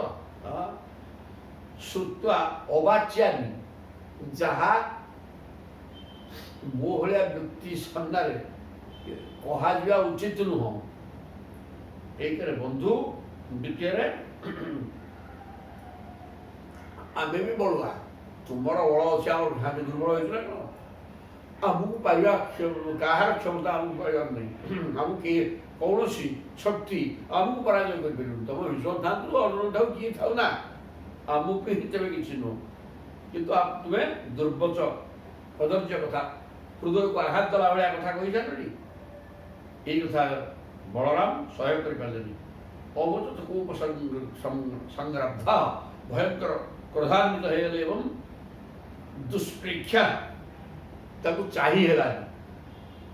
ଶ୍ରୁତ୍ୱା ଅବାଚ୍ୟାନି, ଯାହା ମୋ ଭଳିଆ ବ୍ୟକ୍ତି ସାମ୍ନାରେ କୁହାଯିବା ଉଚିତ ନୁହଁ। ଏକରେ ବନ୍ଧୁ, ଦ୍ୱିତୀୟରେ ଆମେ ବି ବଳୁଆ, ତୁମର ବଳ ଅଛି, ଆମର ଆମେ ଦୁର୍ବଳ ହେଇଛୁ ନା କ'ଣ? ଆମକୁ ପାରିବା, କାହାର କ୍ଷମତା ଆମକୁ ପାରିବାର ନାହିଁ। ଆମକୁ କିଏ କୌଣସି ଶକ୍ତି ଆମକୁ ପରାଜୟ କରିପାରିବନି। ତମ ବିଶ୍ୱ ଥାନ୍ତୁ, ଅର୍ଜୁନ ଥାଉ, କିଏ ଥାଉ ନା, ଆମକୁ ବି ତେବେ କିଛି ନୁହଁ। କିନ୍ତୁ ତୁମେ ଦୁର୍ବଚ, କଦର୍ଯ୍ୟ କଥା, ହୃଦୟକୁ ଆଘାତ ଦେଲା ଭଳିଆ କଥା କହିଥାନ୍ତି। এই କଥା ବଳରାମ ସହ୍ୟ କରିପାରିଲେନି। ଅବଚତ କୋପ ସଂଗ୍ରାବ୍ଧ ଭୟଙ୍କର କ୍ରୋଧାନ୍ୱିତ ହେଇଗଲେ ଏବଂ ଦୁଷ୍ପ୍ରେକ୍ଷା ତାକୁ ଚାହିଁ ହେଲାନି।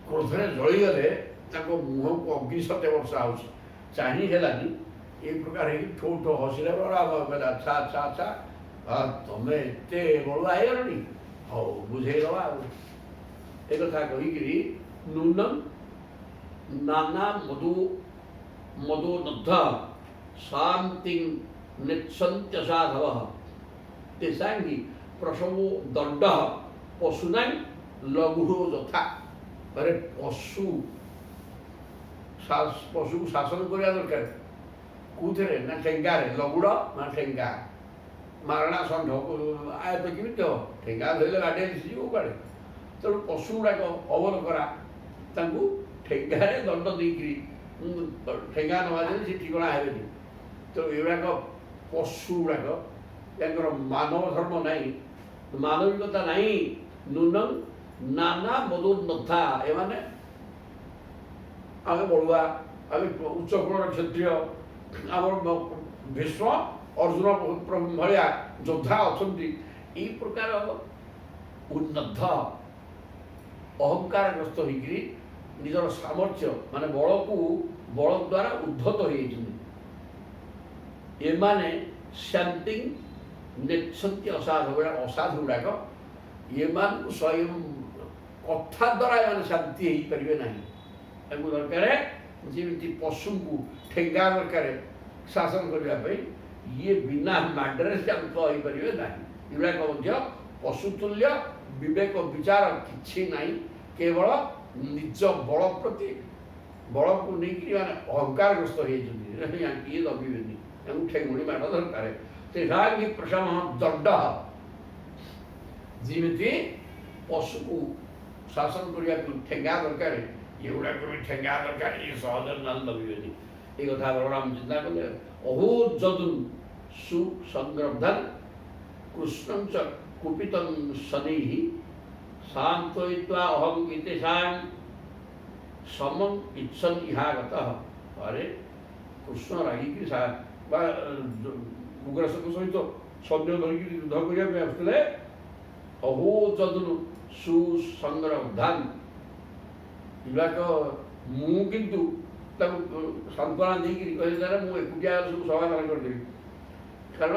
କ୍ରୋଧରେ ଜଳିଗଲେ ତାଙ୍କ ମୁହଁକୁ ଅଗ୍ନି ସତେ ବର୍ଷା ହେଉଛି, ଚାହିଁ ହେଲାନି। এই ପ୍ରକାର ହେଇକି ଠୋ ଠୋ ହସିଲେ। ବଳରାମ କହିଲେ ଆଚ୍ଛା ଆଚ୍ଛା ଆଚ୍ଛା ତମେ ଏତେ ବଳୁଆ ହେଇଗଲଣି, ହଉ ବୁଝେଇଦବା ଆଉ। ଏ କଥା କହିକିରି ନୂନମ୍ ନାନା ମଦୋନଦ୍ଧ ଶାନ୍ତିଂ ନେଚ୍ଛନ୍ତ୍ୟସାଧବଃ ତେଷାଙ୍ଗି ପ୍ରସବୋ ଦଣ୍ଡ ପଶୁନାଂ ଲଘୁରୋ ଯଥା। ଆରେ ପଶୁକୁ ଶାସନ କରିବା ଦରକାର କୋଉଥିରେ ନା ଠେଙ୍ଗାରେ। ଲଗୁଡ଼ ମାନେ ଠେଙ୍ଗା, ମାରଣା ଷଣ୍ଢ ଆୟତ କେମିତି ହେବ? ଠେଙ୍ଗା ଧରିଲେ ଗାଡ଼ି ଆସିଯିବ କୁଆଡ଼େ। ତେଣୁ ପଶୁ ଗୁଡ଼ାକ ଅବଲ କରା, ତାଙ୍କୁ ଠେଙ୍ଗାରେ ଦଣ୍ଡ ଦେଇକିରି ଠେଙ୍ଗା ନ ବାଜିଲେ ସେ ଠିକଣା ହେବେନି। ତେଣୁ ଏଗୁଡ଼ାକ ପଶୁ ଗୁଡ଼ାକ ତାଙ୍କର ମାନବ ଧର୍ମ ନାହିଁ, ମାନବିକତା ନାହିଁ। ନୂନଂ ନାନା ମଦୋନ୍ନତା, ଏମାନେ ଆମେ ବଳୁଆ, ଆମେ ଉଚ୍ଚ କୁଳର କ୍ଷତ୍ରିୟ, ଆମର ଭୀଷ୍ମ ଅର୍ଜୁନ ଭଳିଆ ଯୋଦ୍ଧା ଅଛନ୍ତି। ଏଇ ପ୍ରକାର ଉନ୍ନତ ଅହଙ୍କାରଗ୍ରସ୍ତ ହେଇକିରି ନିଜର ସାମର୍ଥ୍ୟ ମାନେ ବଳ ଦ୍ୱାରା ଉଦ୍ଧତ ହେଇଯାଇଛନ୍ତି। ଏମାନେ ଶାନ୍ତି ନେଚ୍ଛନ୍ତି ଅସାଧୁ ଗୁଡ଼ାକ, ଏମାନଙ୍କୁ ସ୍ୱୟଂ କଥା ଦ୍ୱାରା ଏମାନେ ଶାନ୍ତି ହେଇପାରିବେ ନାହିଁ। ତାଙ୍କୁ ଦରକାର ଯେମିତି ପଶୁଙ୍କୁ ଠେଙ୍ଗା ଦରକାର ଶାସନ କରିବା ପାଇଁ, ଇଏ ବିନା ମାଡ଼ରେ ଶାନ୍ତ ହେଇପାରିବେ ନାହିଁ। ଏଗୁଡ଼ାକ ମଧ୍ୟ ପଶୁତୁଲ୍ୟ, ବିବେକ ବିଚାର କିଛି ନାହିଁ, କେବଳ ନିଜ ବଳ ପ୍ରତି ବଳକୁ ନେଇକରି ମାନେ ଅହଙ୍କାରଗ୍ରସ୍ତ ହେଇଛନ୍ତି। ଇଏ ଦବିବେନି, ତାଙ୍କୁ ଠେଙ୍ଗୁଣି ମାଡ଼ ଦରକାର। ତେଷାଙ୍ଗି ପ୍ରସମ ଦଣ୍ଡ, ଯେମିତି ପଶୁକୁ ଶାସନ କରିବାକୁ ଠେଙ୍ଗା ଦରକାର, ଏଗୁଡ଼ାକ ବି ଠେଙ୍ଗା ଦରକାର। ଇଏ ସହଜରେ ନହେଲେ ଦବିବେନି। এই কথা বলরাম চিন্তা করলে। অভূত যদুন সুসংগ্রব্ধান কৃষ্ণং চ কুপিতং শনৈঃ শান্তয়িত্বা অহং ইতেষাং সমং ইচ্ছন ইহাগতঃ। আরে কৃষ্ণ রাগিকি বা উগ্রসেন সহিত সৈন্য ধরিকি যুদ্ধ করিয়া ପାଇଁ ଆସୁଥିଲେ। ଅଭୂତ ଯଦୁନ୍ ସୁସଂଗ୍ରବ୍ଧାନ, ଏଗୁଡ଼ାକ ମୁଁ କିନ୍ତୁ ତାକୁ ସାନ୍ତ୍ୱନା ଦେଇକିରି କହିଲେ ଦ୍ୱାରା ମୁଁ ଏକୁଟିଆ ସବୁ ସମାଧାନ କରିଦେବି। କାରଣ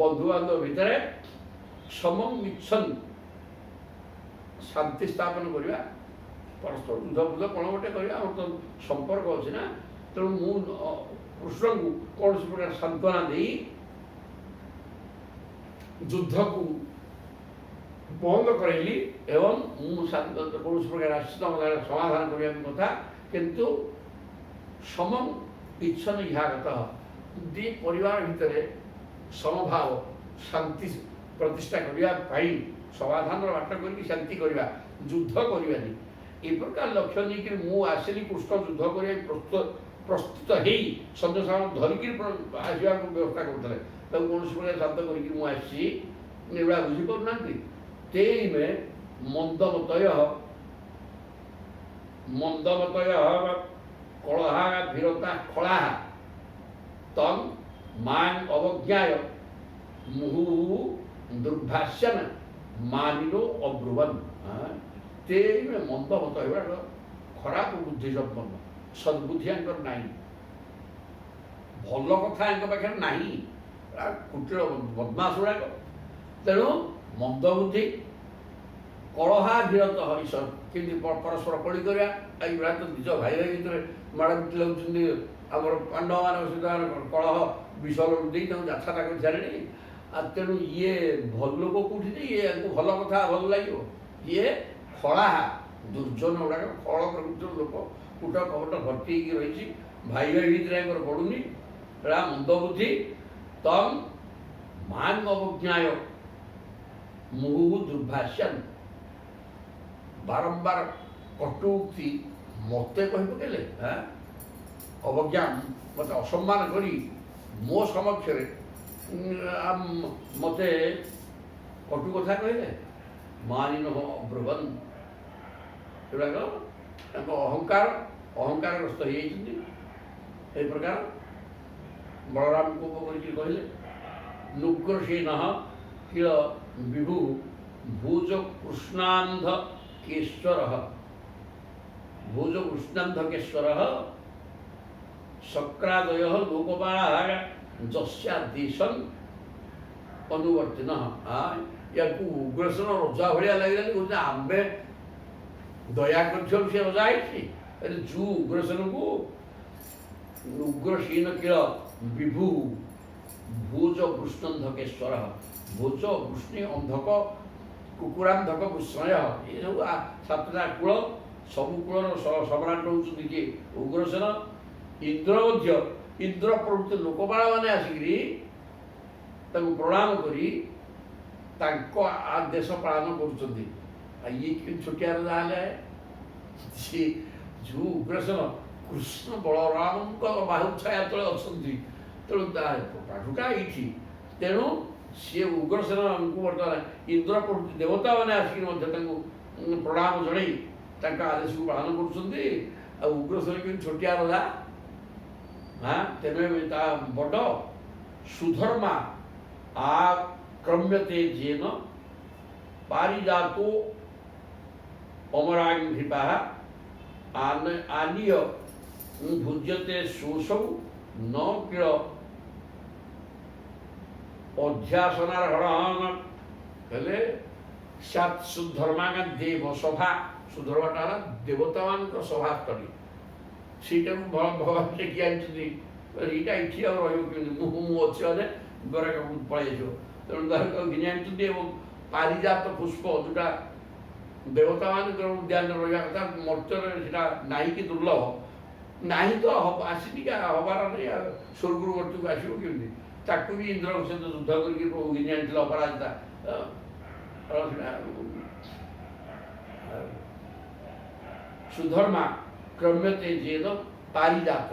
ବନ୍ଧୁବାନ୍ଧବ ଭିତରେ ସମଂ ଇଚ୍ଛନ୍, ଶାନ୍ତି ସ୍ଥାପନ କରିବା, ପରସ୍ପର ଯୁଦ୍ଧ ଫୁଦ୍ଧ କ'ଣ ଗୋଟେ କରିବା, ଆମର ତ ସମ୍ପର୍କ ଅଛି ନା। ତେଣୁ ମୁଁ କୃଷ୍ଣଙ୍କୁ କୌଣସି ପ୍ରକାର ସାନ୍ତ୍ୱନା ଦେଇ ଯୁଦ୍ଧକୁ ବନ୍ଦ କରାଇଲି ଏବଂ ମୁଁ କୌଣସି ପ୍ରକାର ସମାଧାନ କରିବା କଥା। କିନ୍ତୁ ସମଂ ଇଚ୍ଛନ ଇହାଗତଃ, ଦୁଇ ପରିବାର ଭିତରେ ସମଭାବ ଶାନ୍ତି ପ୍ରତିଷ୍ଠା କରିବା ପାଇଁ ସମାଧାନର ବାଟ କରିକି ଶାନ୍ତି କରିବା, ଯୁଦ୍ଧ କରିବାନି। ଏ ପ୍ରକାର ଲକ୍ଷ୍ୟ ନେଇକରି ମୁଁ ଆସିଲି। କୃଷ୍ଣ ଯୁଦ୍ଧ କରିବାକୁ ପ୍ରସ୍ତୁତ ହେଇ ସୈନ୍ୟସାମନ୍ତ ଧରିକିରି ଆସିବାକୁ ବ୍ୟବସ୍ଥା କରୁଥିଲେ। ତାକୁ କୌଣସି ପ୍ରକାର ଶାନ୍ତ କରିକି ମୁଁ ଆସିଛି, ଏଗୁଡ଼ା ବୁଝିପାରୁନାହାନ୍ତି। ତେଇମେ ମନ୍ଦମତୟ କଳହା ଭୀରତା ଖଳାହା ତଂ ମାଂ ଅବଜ୍ଞାୟ ମୁହୁଃ ଦୁର୍ଭାଷ୍ୟନ ମାନିନୋ ଅବ୍ରୁବନ୍। ତେଇମେ ମନ୍ଦମତ, ଏଗୁଡ଼ାକ ଖରାପ ବୁଦ୍ଧି ସମ୍ପନ୍ନ, ସଦ୍ବୁଦ୍ଧି ଆଙ୍କର ନାହିଁ, ଭଲ କଥା ଆଙ୍କ ପାଖରେ ନାହିଁ, କୁଟିଳ ବଦମାସ ଗୁଡ଼ାକ। ତେଣୁ ମନ୍ଦବୁଦ୍ଧି, କଳହା ଭୀରତ ହରିଶନ, କେମିତି ପରସ୍ପର କଳି କରିବା। ଏଗୁଡ଼ା ତ ନିଜ ଭାଇ ଭାଇ ଭିତରେ ମାଡ଼ ପିଟି ଲାଗୁଛନ୍ତି। ଆମର ପାଣ୍ଡବମାନଙ୍କ ସହିତ କଳହ ବିଷ ଦେଇ ତାଙ୍କୁ ଯାତ୍ରା କରି ସାରିଲେଣି। ଆଉ ତେଣୁ ଇଏ ଭଲ ଲୋକ କେଉଁଠି ଯେ ଇଏ ୟାଙ୍କୁ ଭଲ କଥା ଭଲ ଲାଗିବ? ଇଏ ଖଳାହା ଦୁର୍ଜନ ଗୁଡ଼ାକ, ଫଳ ପ୍ରକୃତିର ଲୋକ, କୁଟ କପଟ ଭର୍ତ୍ତି ହେଇକି ରହିଛି, ଭାଇ ଭାଇ ଭିତରେ ୟାଙ୍କର ପଡ଼ୁନି। ଏଟା ମନ୍ଦବୁଦ୍ଧି। ତଂ ମାଂ ଅବଜ୍ଞାୟ ମୁହୁଃ ଦୁର୍ଭାଷ୍ୟନ୍, ବାରମ୍ବାର କଟୁକ୍ତି ମୋତେ କହି ପକେଇଲେ। ଅବଜ୍ଞା, ମୋତେ ଅସମ୍ମାନ କରି ମୋ ସମକ୍ଷରେ ମୋତେ କଟୁ କଥା କହିଲେ। ମାନିନୋ ଅବ୍ରୁବନ୍, ଏଗୁଡ଼ାକ ତାଙ୍କ ଅହଙ୍କାର ଅହଙ୍କାରଗ୍ରସ୍ତ ହେଇଯାଇଛନ୍ତି। ଏହି ପ୍ରକାର ବଳରାମଙ୍କୁ କରିକି କହିଲେ ନୁଗ୍ରସେନ କିଳ ବିଭୁ ଭୁଜ କୃଷ୍ଣାନ୍ଧ କେଶ୍ୱର ଭୁଜ କୃଷ୍ଣାନ୍ଧ କେଶ୍ୱର ଶକ୍ରାଦୟ ଲୋକପାଳ ଯସ୍ୟାଦେଶଂ ଅନୁବର୍ତ୍ତିନ। ୟାକୁ ଉଗ୍ରସେନ ରଜା ଭଳିଆ ଲାଗିଲାନି, କହୁଛନ୍ତି ଆମ୍ଭେ ଦୟା କରିଥିବାରୁ ସେ ରଜା ହେଇଛି। ଯେଉଁ ଉଗ୍ରସେନକୁ ଉଗ୍ରସେନ କିଳ ବିଭୁ ଭୁଜ କୃଷ୍ଣନ୍ଧ କେଶ୍ୱର ଭୁଜ ବୃଷ୍ଣି ଅନ୍ଧକ କୁକୁରାନ୍ଧକ ବୃଷ୍ଣୟ, ଏ ସବୁ ସାତଟା କୂଳ, ସବୁ କୂଳର ସମ୍ରାଟ ହେଉଛନ୍ତି କିଏ? ଉଗ୍ରସେନ। ଇନ୍ଦ୍ର ମଧ୍ୟ, ଇନ୍ଦ୍ର ପ୍ରଭୃତି ଲୋକପାଳମାନେ ଆସିକିରି ତାଙ୍କୁ ପ୍ରଣାମ କରି ତାଙ୍କ ଦେଶ ପାଳନ କରୁଛନ୍ତି। ଇଏ କି ଛୋଟିଆ ରଜା ହେଲେ? ସିଏ ଯେଉଁ ଉଗ୍ରସେନ କୃଷ୍ଣ ବଳରାମଙ୍କ ବାହୁ ଛାୟା ତଳେ ଅଛନ୍ତି, ତେଣୁ ପାଠୁଟା ଏଇଠି। ତେଣୁ ସିଏ ଉଗ୍ରସେନଙ୍କୁ ବର୍ତ୍ତମାନ ଇନ୍ଦ୍ର ପ୍ରଭୃତି ଦେବତାମାନେ ଆସିକି ମଧ୍ୟ ତାଙ୍କୁ ପ୍ରଣାମ ଜଣାଇ ତାଙ୍କ ଆଦେଶକୁ ପାଳନ କରୁଛନ୍ତି। ଆଉ ଉଗ୍ରସେନ କିନ୍ତୁ ଛୋଟିଆ ରଜା। ତେବେ ତା ବଡ଼ ସୁଧର୍ମା ଆକ୍ରମ୍ୟତେ ଯେନ ପାରିଜାतो ଅମରାଙ୍ଘ୍ରିପା ଆନୀୟ ଭୁଜ୍ୟତେ ଶୋଷৌ ନ କିଳ ଅଧ୍ୟାସନାର୍ହଣ। କହିଲେ ସାତ ସୁଧର୍ମାଙ୍କ ଦେବ ସଭା, ସୁଧର୍ମାଟା ହେଲା ଦେବତାମାନଙ୍କ ସଭାସ୍ଥଳୀ। ସେଇଟାକୁ ଭଗବାନ ଟେକି ଆଣିଛନ୍ତି। ଏଇଟା ଏଠି ଆଉ ରହିବ କେମିତି? ମୁଁ ଅଛି ଅଧେ ଗରାକୁ ପଳେଇଯିବ। ତେଣୁ ତାକୁ ଘିନି ଆଣିଛନ୍ତି। ଏବଂ ପାରିଜାତ ପୁଷ୍ପ, ଯେଉଁଟା ଦେବତାମାନଙ୍କର ଉଦ୍ୟାନରେ ରହିବା କଥା, ମର୍ତ୍ତ୍ୟରେ ସେଟା ନାହିଁ କି ଦୁର୍ଲଭ ନାହିଁ, ତ ଆସିନି ହବାର ନାହିଁ। ସ୍ୱର୍ଗରୁ ମର୍ତ୍ତ୍ୟକୁ ଆସିବ କେମିତି? ତାକୁ ବି ଇନ୍ଦ୍ରଙ୍କ ସହିତ ଯୁଦ୍ଧ କରିକି ପ୍ରଭୁ ଘିନି ଆଣିଥିଲେ ଅପରାଜିତା। ସୁଧର୍ମା କ୍ରମ୍ୟତେ ଯେନ ପାରିଜାତ,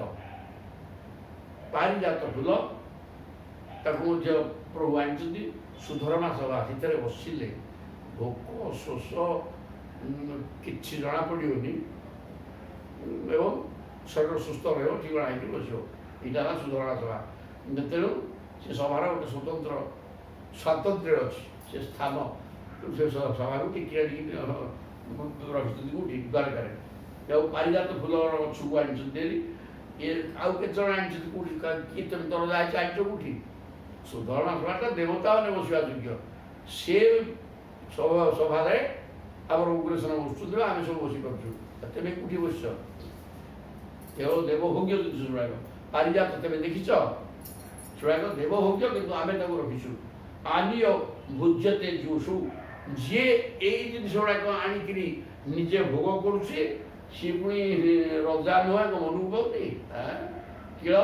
ପାରିଜାତ ଫୁଲ ତାକୁ ମଧ୍ୟ ପ୍ରଭୁ ଆଣିଛନ୍ତି। ସୁଧର୍ମା ସଭା, ସେଥିରେ ବସିଲେ ଭୋକ ଶୋଷ କିଛି ଜଣାପଡ଼ିବନି ଏବଂ ଶରୀର ସୁସ୍ଥ ରହିବ, ଠିକଣା ହେଇକି ବସିବ। ଏଇଟା ହେଲା ସୁଧର୍ମା ସଭା। ତେଣୁ ସେ ସଭାର ଗୋଟେ ସ୍ୱତନ୍ତ୍ର ସ୍ୱାତନ୍ତ୍ର୍ୟ ଅଛି। ସେ ସ୍ଥାନ ସେ ସଭାକୁ ଟିକି ଆଣିକି ରଖିଛନ୍ତି କେଉଁଠି? ଦ୍ୱାରକାରେ। ଆଉ ପାରିଜାତ ଫୁଲର ଗଛକୁ ଆଣିଛନ୍ତି। ଇଏ ଆଉ କେତେ ଜଣ ଆଣିଛନ୍ତି କେଉଁଠି? କିଏ ତର ଯାଇଛି ଆଣିଛ କେଉଁଠି? ସୁଧର୍ମା ସଭାଟା ଦେବତାମାନେ ବସିବା ଯୋଗ୍ୟ। ସେ ସଭାରେ ଆମର ଉଗ୍ରସେନ ବସୁଛନ୍ତି, ଆମେ ସବୁ ବସିପାରୁଛୁ। ତେବେ କେଉଁଠି ବସିଛ? କେବଳ ଦେବଭୋଗ୍ୟ ଜିନିଷ ସେଗୁଡ଼ାକ। ପାରିଜାତ ତେବେ ଦେଖିଛ? ସେଗୁଡ଼ାକ ଦେବଭୋଗ୍ୟ, କିନ୍ତୁ ଆମେ ତାକୁ ରଖିଛୁ। ଆନୀୟ ଭୁଜ୍ୟତେ ଯୋଷୁ, ଯିଏ ଏଇ ଜିନିଷ ଗୁଡ଼ାକ ଆଣିକିରି ନିଜେ ଭୋଗ କରୁଛି, ସିଏ ପୁଣି ରଜା ନୁହେଁ, ମନକୁ ପାଉନି। କିଳ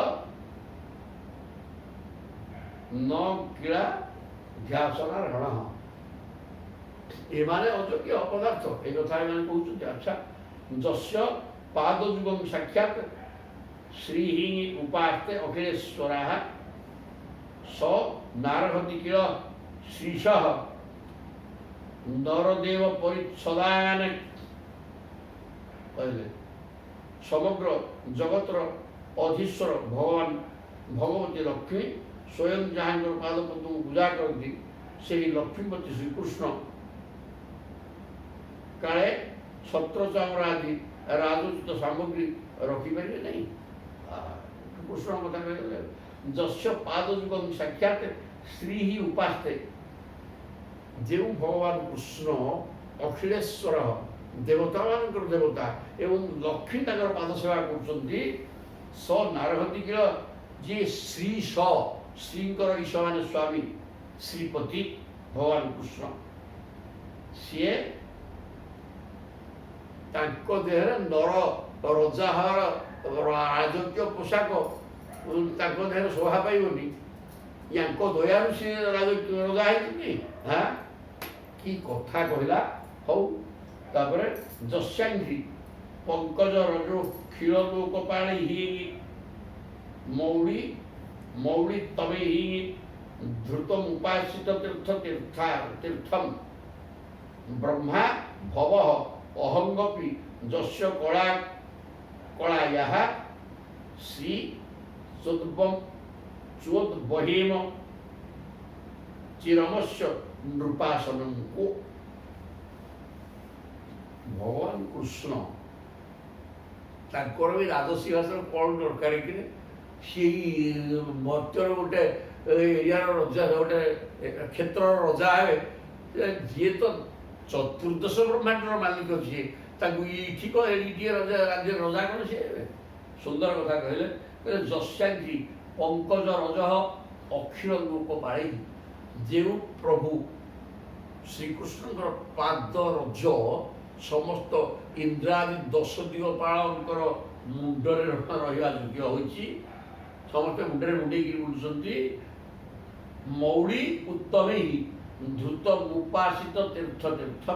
ନ କିଳା ଧ୍ୟାସନା ରଣ, ଏମାନେ ଅଯୋଗ୍ୟ ଅପଦାର୍ଥ, ଏ କଥା ଏମାନେ କହୁଛନ୍ତି। ଆଚ୍ଛା, ଯସ୍ୟ ପାଦ ଯୁଗଂ ସାକ୍ଷାତ ଶ୍ରୀ ଉପାସ୍ତେ ଅଖିଳେଶ୍ୱରା ସ ନାରହତି କିଳ ଶ୍ରୀଶଃ ନରଦେବ ପରିଚ୍ଛଦାନ। କହିଲେ ସମଗ୍ର ଜଗତର ଅଧୀଶ୍ୱର ଭଗବାନ ଭଗବତୀ ଲକ୍ଷ୍ମୀ ସ୍ୱୟଂ ଯାହାଙ୍କର ପାଦପଦ୍ମକୁ ପୂଜା କରନ୍ତି, ସେହି ଲକ୍ଷ୍ମୀପତି ଶ୍ରୀକୃଷ୍ଣ କାଳେ ଛତ୍ରଚାମର ଆଦି ରାଜୋଚିତ ସାମଗ୍ରୀ ରଖିପାରିବେ ନାହିଁ। କୃଷ୍ଣଙ୍କ କଥା କହିଲେ ଯସ୍ୟ ପାଦ ଯୁଗଂ ସାକ୍ଷାତ ଶ୍ରୀ ହିଁ ଉପାସ୍ତେ, ଯେଉଁ ଭଗବାନ କୃଷ୍ଣ ଅଖିଳେଶ୍ୱର ଦେବତାମାନଙ୍କର ଦେବତା ଏବଂ ଲକ୍ଷ୍ମୀ ତାଙ୍କର ପାଦ ସେବା କରୁଛନ୍ତି, ସ ନାରହତି କିଳ, ଯିଏ ଶ୍ରୀ ଶ୍ରୀଙ୍କର ଈଶ ମାନେ ସ୍ୱାମୀ, ଶ୍ରୀପତି ଭଗବାନ କୃଷ୍ଣ, ସିଏ ତାଙ୍କ ଦେହରେ ନର ରଜାହାର ରାଜକୀୟ ପୋଷାକ ତାଙ୍କ ଦେହରେ ଶୋଭା ପାଇବନି। ୟାଙ୍କ ଦୟାରୁ ସେ ରଜା ହେଇଛନ୍ତି। କି କଥା କହିଲା। ହଉ, ତାପରେ ଯଶାଙ୍ଘ୍ରି ପଙ୍କଜ ରଜୁ କ୍ଷୀର ଲୋକପାଳି ହି ମୌଳି ତମେ ହି ଧୃତମ ଉପାସିତ ତୀର୍ଥମ ବ୍ରହ୍ମା ଭବ ଅହଙ୍ଗପି ଯସ୍ୟ କଳା कलायाः श्री चोद्बहेम चिरमस्य नृपासनं को भगवान कृष्ण तांकर भी राजसिंहासन कौन दरकार कि मर्त्यर गोटे एरियार रजा गोटे क्षेत्र रजा हे जी तो चतुर्दश ब्रह्मांडर मालिक जी ठीक रजा राज्य रजा कौन सी सुंदर कथा कहले जस्यांगी पंकज रज अखिल लोक पाड़ी जो प्रभु श्रीकृष्ण पाद रज समस्त इंद्रादि 10 दिगपालकर मुंडरे रहा योग्य होती समस्त मुंडरे मुंडे बुलुंट मौड़ी उत्तम धृत उपासित तीर्थ तीर्थ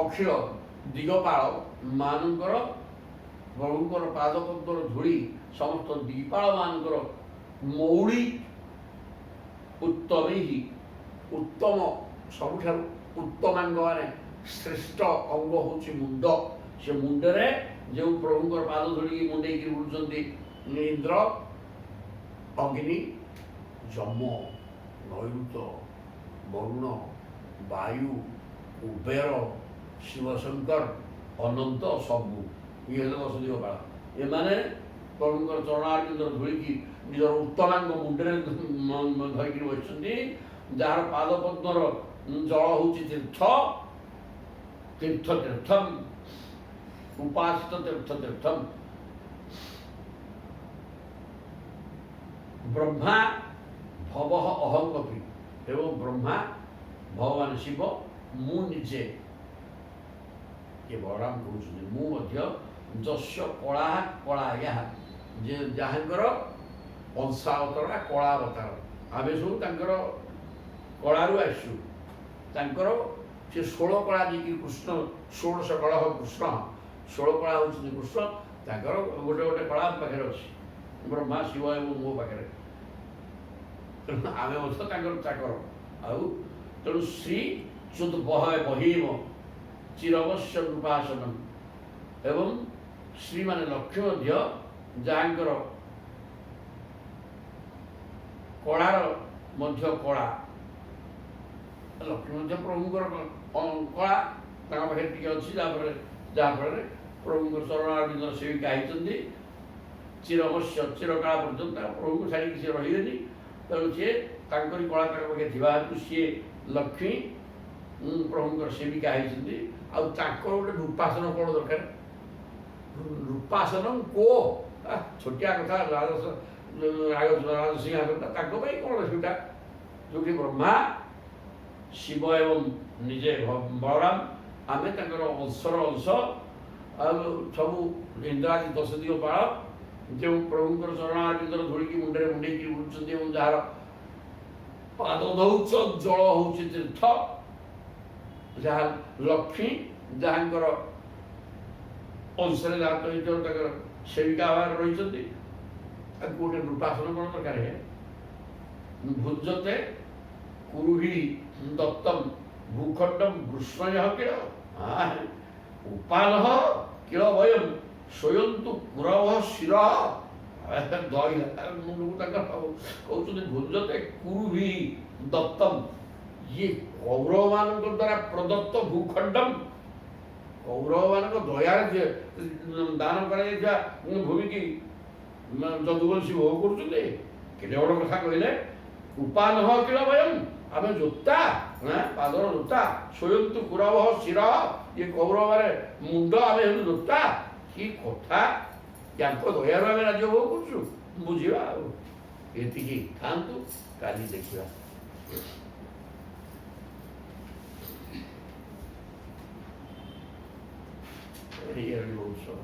अखिल दिगपाल मानकर प्रभुंकर पादपद्मर धूली समस्त दिगपाल मानकर मौड़ी उत्तम उत्तम सबुठार उत्तमांग माने श्रेष्ठ अंग हूँ मुंड से मुंडरे जो प्रभुंकर पाद धूली मुंडे बुलुंट इंद्र अग्नि जम नैऋत वरुण वायु कुबेर शिवशंकर अनंत सबू ये 10 दिगपाल एमाने प्रभुंकर चरणारविंद धूली निजर उत्तमांग मुंडरे धरिक बसती जार पादपद्मर जल हूँ तीर्थ तीर्थ तीर्थम उपासित तीर्थ तीर्थम ब्रह्मा भव अहंगपी एवं ब्रह्मा भगवान शिव मु निजे ये बलराम कहते मु जस्य कला कलाया जे जहाँकर अंशावतार कलावतार आम सब कलारू आसु से 16 कला जी कृष्ण 16 कला कृष्ण 16 कला हूँ कृष्ण गोटे गोटे कला पाखे अच्छी ब्रह्मा शिव एवं मो पाखे आम चाकर तेणु श्री चुद बहीम चिरवश्य नृपासनम एवं श्री माने लक्ष्मी जहाँकर कलार मध्य कला लक्ष्मी प्रभुंकर कला पाखे टी अच्छी जहाँफल प्रभुंकर चरणारविंद सेविका होती चिरवश्य चिरकाल पर्यटन प्रभु को छाड़ी सी रही तेणु सी कलाकार पाखे थी सी लक्ष्मी प्रभुंकर सेविका होती गोटे रूपासन कौन दरकार रूपासन को छोटिया कथा राजसिंहासन कौन सेटा जो ब्रह्मा शिव एवं निजे बलराम आम अंशर अंश सबू इंद्रादि 10 दिगपाल जो प्रभुंकर चरणारविंदर धूली मुंडे मुंडे बुलुंट जार पाद दौच जल हूँ तीर्थ जहाँ लक्ष्मी जहाँकर अंशरे जात सेविका भाव रही गोटे नृपासन कौन दरकार है भुजते कुरुहि दत्तम भूखंडम ग्रुष्णय किल उपाल किल वयम स्वयं तो कुरव शिर कहते भुजते कुरुहि दत्तम ये कौरव मान द्वारा प्रदत्त भूखंडम कौरव मान दया दान कर भूमि की जदुवंशी भोग कर बड़ कथा कहले उपान किल वयम आम जोता पादर जोता स्वयं तो कुरव शिर ये कौरव माने मुंड आम जोता कि कथा या दयार आम राज्य भोग कर बुझा ये खातु काली देखा Here also.